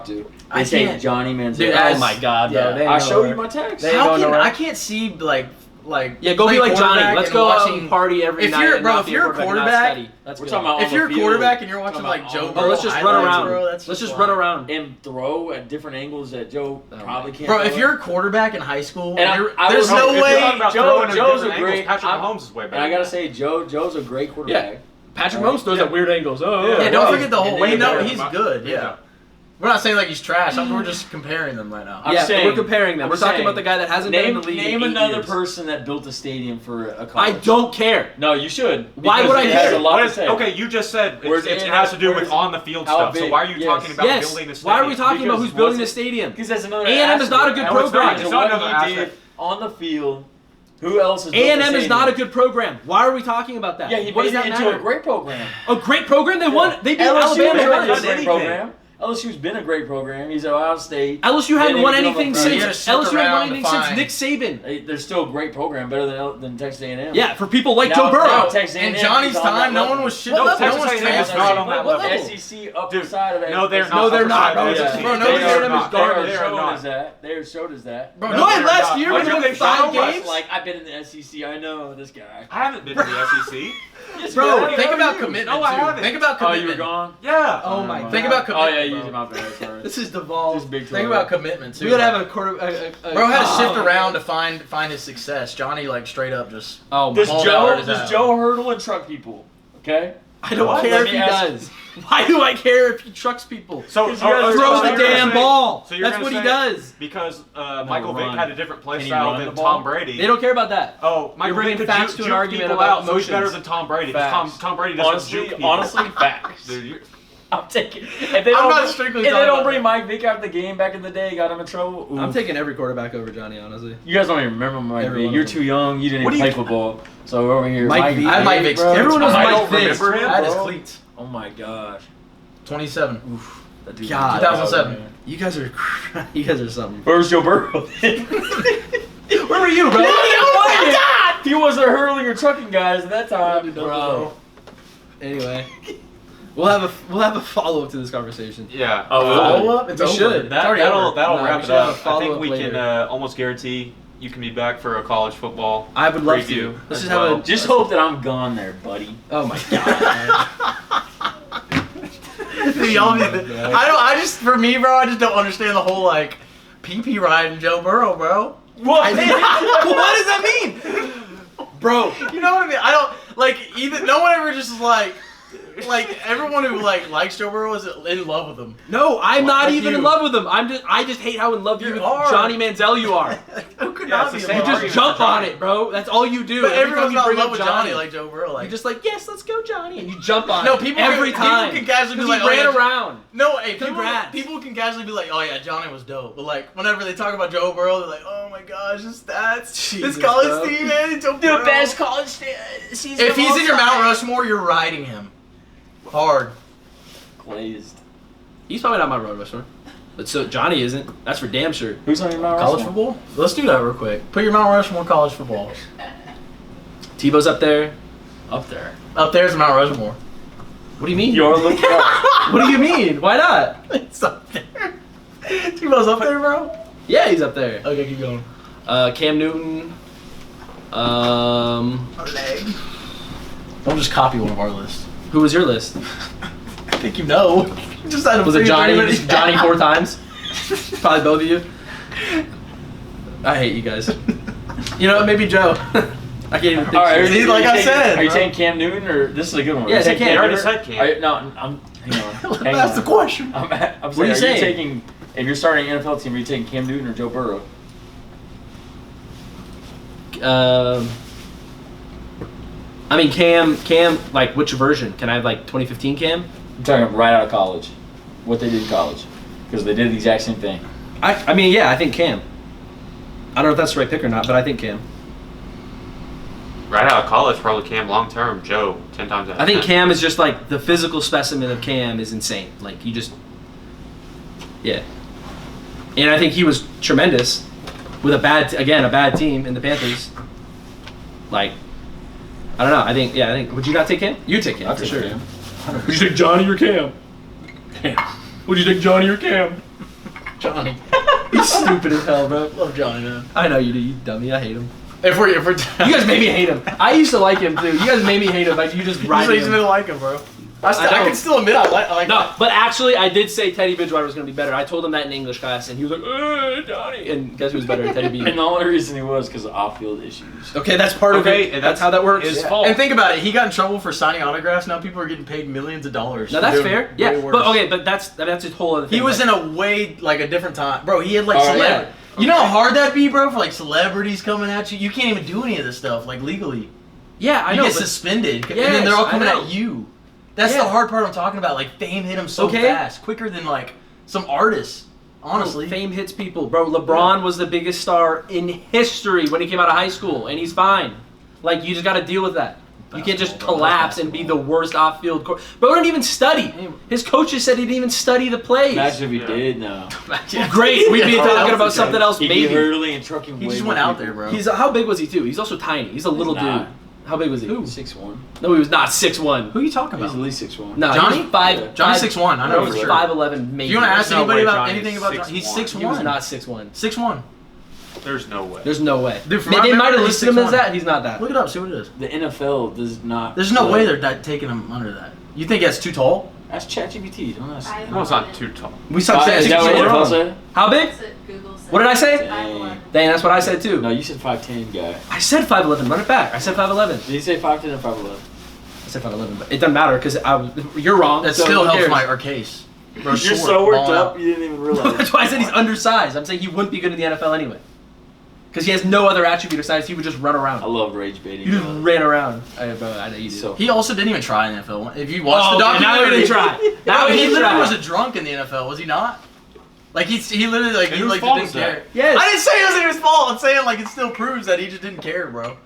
talk to. I They say can't- Johnny Manziel. Dude, Oh my God, bro. Yeah. They I'll know show her. you my text. They- How don't can know I it. can't see like like Yeah, go play be like Johnny. quarterback Let's and go out watching- and party every If night. you're- and bro, not if be you're a quarterback and not quarterback- study. Let's We're go. talking about If on you're the a field. quarterback and you're watching Talking like about Joe on- Burrow, let's just run highlights, around. bro, that's Let's just like- run around. and throw at different angles that Joe probably can't. Bro, throw if at. you're a quarterback in high school, And there's no If you're way. talking about Joe- throwing at Joe's different a great- angles, Patrick I'm- Mahomes is way better. and I gotta than say, Joe's a great quarterback. Yeah. Patrick Mahomes throws at weird angles. Oh, Yeah, Yeah, don't Well, forget the whole. way We know better. he's good. Yeah, we're not saying like he's trash. We're just comparing them right now. I'm yeah, saying- we're comparing them. I'm We're talking saying, about the guy that hasn't been in Name the league in name 8 another years. person that built a stadium for a college. I don't care. No, you should. Why because would I it has care? a lot What to is, say. okay, you just said Where's it it- has to do with where's- on the field how stuff. So big- why are you yes. talking about Yes. building a stadium? Why are we talking about Because who's building a what's- stadium? Because that's another. A&M is not a aspect. good No, it's not. program. To It's what not another he did aspect. on the field. Who else is built a A&M is stadium? not a good program. Why are we talking about that? Yeah, he what made does it that into matter? a great program. A great program. They won. They beat LSU Alabama. has haven't been done a great anything. program. LSU's been a great program. He's at Ohio State. LSU hadn't Then won he become a anything pro. since You gotta stick LSU hadn't won around anything to since find- Nick Saban. They're still a great program, better than Texas A&M. Yeah, for people like Now- Joe now Burrow. Texas In A&M Johnny's is on that time, no level. one was shit. No, No Texas one was A&M is transferring. not on that What level. level? SEC upper Dude, side of it. no, they're not. No, they're Upper not, side bro. of the Yeah. SEC. Bro, They nobody are said not. They are They are shown not. as that. They are showed as that. Bro, No, no, and they're last not. year Oh, when Joe, they they won 5 showed us, games. Like, I've been in the SEC. I know this guy. I haven't been to the SEC. Bro, Yeah, think how about are you? commitment. No, I too. haven't. Think about Oh, commitment. you were gone? Yeah. Oh my Think god. about Oh, yeah, commitment. you used bro. my bad. Sorry. This is devolved. Just big Think trouble. about commitment too. We gotta like- have a quarter. Bro had to shift Oh. around to find his success. Johnny like straight up just. Oh my Does Ball Joe out his does out. Joe hurdle and truck people? Okay. I don't What? care Let if me he ask- does. Why do I care if he trucks people? So Because you guys Throws so the you're damn ball. So you're That's gonna what he say- does. because Michael Vick run. had a different play Can he style run than the ball? Tom Brady. They don't care about that. Oh, Michael bringing Vick could facts juke to an argument people about out, so he's better emotions. than Tom Brady. 'Cause Facts. Tom Brady doesn't juke people. Honestly, facts. Dude, you're- I'm taking. If they I'm don't, not bring- strictly if they talking don't about bring that. Mike Vick out of the game back in the day, got him in trouble. I'm oof. taking every quarterback over Johnny, honestly. You guys don't even remember Mike Every Vick. one You're of them. too young. You didn't What even do play you- football. So over here, Mike Vick. I had Mike Vick's bro. cleats. Everyone knows I Mike don't Vick. remember him, I had his bro. cleats. Oh my gosh. 27. Oof. That dude God. was 2007. man. You guys are, you guys are something. Where's Joe Burrow? Where were you, bro? He wasn't hurling or trucking guys at that time, Bro. Anyway, we'll have a follow up to this conversation. Yeah. Follow up? It's we over. should. It's already over. That'll No, wrap we it should have a up. I follow-up think we later. can almost guarantee you can be back for a college football. I would love preview to. Let's as just have well. a. Just hope that I'm gone there, buddy. Oh my god. Dude, y'all be I just for me, bro, I just don't understand the whole like PP riding Joe Burrow, bro. What? What does that mean, bro? You know what I mean? I don't like either. No one ever just is like everyone who likes Joe Burrow is in love with him. No, I'm not Like even you. in love with him. I just hate how in love you You with are. Johnny Manziel you are. Who could Yeah, not it's be the in same love You with just him? argument. jump on it, bro. That's all you do. But Every everyone's time you not in bring love up with Johnny, Johnny like Joe Burrow. Like you're just like, yes, let's go, Johnny, and you jump on no, it. people every can, time. People can casually be Because like, he oh, ran yeah, around. No, hey, Congrats. people can casually be like, oh yeah, Johnny was dope. But like, whenever they talk about Joe Burrow, they're like, oh my gosh, his stats, Jesus, this college bro. team, man, Joe Burrow. college season. If he's in your Mount Rushmore, you're riding him hard. Glazed. He's probably not my road Rushmore. But so Johnny isn't. That's for damn sure. Who's on your Mount College Rushmore? football? Let's do that real quick. Put your Mount Rushmore college football. Tebow's up there. Up there. Up there's Mount Rushmore. What do you mean? You're looking up. What do you mean? Why not? It's up there. Tebow's up there, bro? Yeah, he's up there. Okay, keep going. Cam Newton. Don't just copy one of our lists. Who was your list? I think you know. You just had to Was it figure Johnny? anybody Just Johnny out. 4 times? Probably both of you. I hate you guys. You know what? Maybe Joe. I can't even think. All right, See, like I said, are you bro. saying Cam Newton or this is a good one? Yeah, Are you say saying Cam. I already Newton? said Cam. Are you- no, I'm. Hang on. Hang That's on. the question. I'm What are saying, you saying? taking? If you're starting an NFL team, are you taking Cam Newton or Joe Burrow? I mean, Cam, like, which version? Can I have, like, 2015 Cam? I'm talking right out of college. What they did in college, because they did the exact same thing. I mean, yeah, I think Cam. I don't know if that's the right pick or not, but I think Cam. Right out of college, probably Cam. Long term, Joe. 10 times out of I think 10. Cam is just, like, the physical specimen of Cam is insane. Like, you just... Yeah. And I think he was tremendous with a bad team in the Panthers. Like, I don't know. I think, would you not take Cam? You'd take Cam, I'll for take sure. Cam. Would you take Johnny or Cam? Cam. Would you take Johnny or Cam? Johnny. He's stupid as hell, bro. Love Johnny, man. I know you do, you dummy. I hate him. If we're You guys made me hate him. I used to like him too. You guys made me hate him. Like you just ride he's him. gonna like him, bro. I don't. can still admit I like No, but actually, I did say Teddy Bridgewater was going to be better. I told him that in English class, and he was like, Johnny. And guess who was better? Teddy B. And the only reason he was because of off-field issues. Okay, that's part of it. and That's how that works. His fault. And think about it. He got in trouble for signing autographs. Now people are getting paid millions of dollars. Now that's for doing fair. way Yeah, worse. but okay, but that's a whole other thing. He was like, in a way like a different time, bro. He had like Oh, celebrity. yeah. You know how hard that'd be, bro, for like celebrities coming at you. You can't even do any of this stuff like legally. Yeah, I You know. get but- suspended, and Yes, then they're all I coming know. at you. That's Yeah. the hard part I'm talking about. Like fame hit him so Okay. fast, quicker than like some artists. Honestly, fame hits people, bro. LeBron was the biggest star in history when he came out of high school, and he's fine. Like you just got to deal with that. You can't just Basketball, bro. collapse and be the worst off-field. Bro didn't even study. His coaches said he didn't even study the plays. Imagine if he did now. Great, we'd be Yeah. talking about something else, He'd be maybe. hurtling and trucking He way just more went out people. there, bro. He's how big was he too? He's also tiny. He's a little not. dude. How big was he? 6'1". No, he was not 6'1". Who are you talking He's about? at least 6'1". No, Johnny? he was five. Yeah. Johnny's five- 6'1". I know he for was sure. 5'11", maybe. If you want to ask There's no anybody way about Johnny anything is about Johnny, he's 6'1". 6'1". He was not 6'1". 6'1". There's no way. There's no way. Dude, from they my might memory, have he's listed him as 6'1". that. He's not that. Look it up, see what it is. The NFL does not. There's no let- way they're not taking him under that. You think that's too tall? That's ChatGPT. Don't ask. No, it's not too tall. We stopped saying Is that what 6'1". NFL said? How big? Google said. What did I say? Dang. Dang, that's what I said too. No, you said 5'10", guy. I said 5'11". Run it back. I said 5'11". Did you say 5'10" or 5'11"? I said 5'11", but it doesn't matter because you're wrong. That so still who helps cares? our case. Bro, You're short, so worked ball up, out. you didn't even realize. That's why I said he's undersized. I'm saying he wouldn't be good in the NFL anyway. Because he has no other attribute besides he would just run I around. love rage baiting. He just bro. ran around. I know you do. So- He also didn't even try in the NFL. If you watch the okay, now documentary, he didn't try. Now he he literally tried. was a drunk in the NFL, was he not? Like he literally like And he whose like fault just is didn't that? care. Yes. I didn't say it was his fault. I'm saying like it still proves that he just didn't care, bro.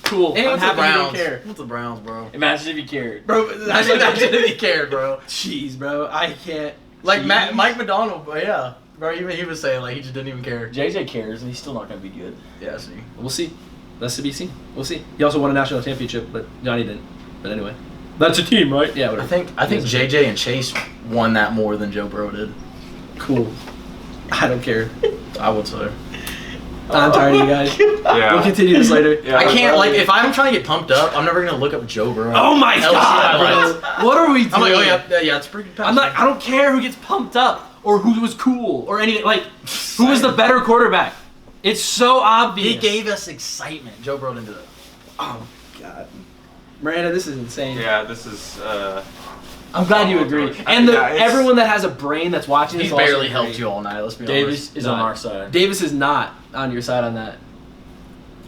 Cool. And he I'm went to the happy he Browns. didn't care. Went to the Browns, bro. Imagine if he cared. Bro, imagine if he cared, bro. Jeez, bro. I can't. Like Jeez. Mike McDonald, but yeah, bro. Even he was saying like he just didn't even care. JJ cares, and he's still not gonna be good. Yeah, see. We'll see. That's to be seen. We'll see. He also won a national championship, but Johnny didn't. But anyway. That's a team, right? Yeah, whatever. I think JJ and Chase won that more than Joe Burrow did. Cool. I don't care. I would say. I'm tired of you guys. Yeah. We'll continue this later. Yeah, I can't like if I'm trying to get pumped up, I'm never gonna look up Joe Burrow. Oh my LC god, highlights. bro. What are we doing? I'm like, oh yeah, it's pretty. I'm not. I don't care who gets pumped up or who was cool or anything. Like, who was the better quarterback? It's so obvious. He gave us excitement. Joe Burrow didn't do that. Oh god, Miranda, this is insane. Yeah, this is. I'm glad you agree. And Yeah, it's- everyone that has a brain that's watching this He's also barely agree. helped you all night. Let's be Davis honest. is No. on our side. Davis is not on your side on that.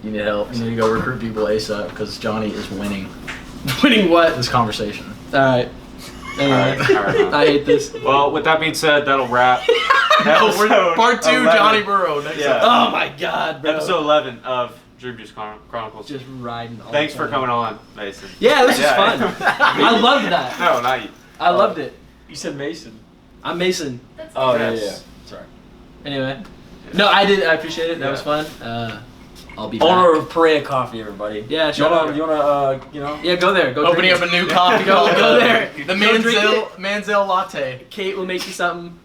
You need help. You need to go recruit people ASAP because Johnny is winning Winning what? this conversation. All right. Anyway, All right. I hate this. Well, with that being said, that'll wrap. No, we're episode part 2, 11. Johnny Burrow. Next Yeah. episode. Oh my god, bro. Episode 11 of Dream Juice Chronicles. Just riding. All Thanks the for time. coming on, Mason. Yeah, this Yeah. is fun. I loved that. No, not you. I loved it. You said Mason. I'm Mason. Oh Yes. yeah. Sorry. Anyway, no, I did. I appreciate it. That Yeah. was fun. I'll be back. Owner of Perea Coffee, everybody. Yeah, You shut up. wanna, you know? Yeah, go there. Go Opening drink up it. a new coffee Go- called go there. the Go drink Manziel Latte. Kate will make you something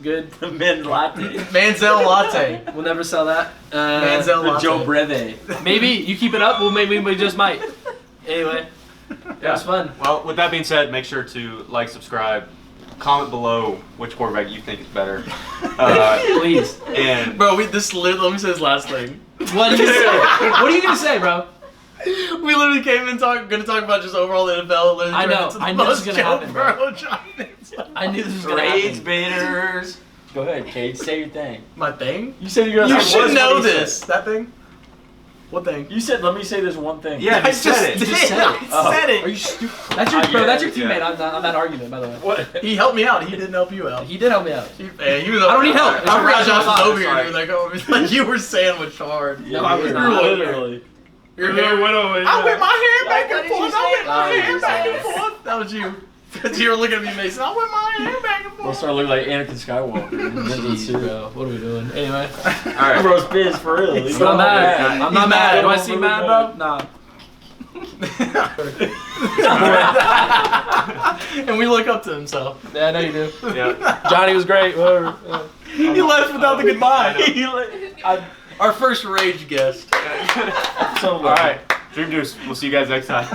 good. The men latte. Manziel Latte. We'll never sell that. Manziel The Latte. Joe Breve. Maybe you keep it up. Well, maybe we just might. Anyway, that was fun. Well, with that being said, make sure to like, subscribe, comment below which quarterback you think is better. Please. And Bro, let me say this last thing. What are you gonna say? What are you gonna say, bro? We literally came in gonna talk about just overall NFL. I know. I knew this was gonna happen, bro. I knew this was gonna Rage happen. baiters. Go ahead, Kate. Say your thing. My thing? You said you're gonna You say should what's know what he this. said. That thing? What thing? You said, let me say this one thing. yeah, I he said it. You just said it. Oh. said Are it. you stupid? That's your bro. That's your teammate on that argument, by the way. What? He helped me out. He didn't help you out. He did help me out. He was I don't need help. I forgot Josh was over here. Sorry. He was like, oh, like you were sandwiched hard. No, I was You're not. literally. Your hair went over. I whip my hair back and forth. I whip my Oh, hair you back said and forth. That was you. Because you were looking at me, Mason. I whip my hair back and We'll forth. start looking like Anakin Skywalker. Jeez, bro. What are we doing? Anyway. All right. Bro's pissed for real. He's But I'm not mad. mad. I'm not He's mad. mad. Do I seem mad, bro? Nah. And we look up to him, so. Yeah, I know you do. Yeah. Johnny was great. Whatever. He left without the goodbye. I Our first rage guest. So All right, Dream Juice. We'll see you guys next time.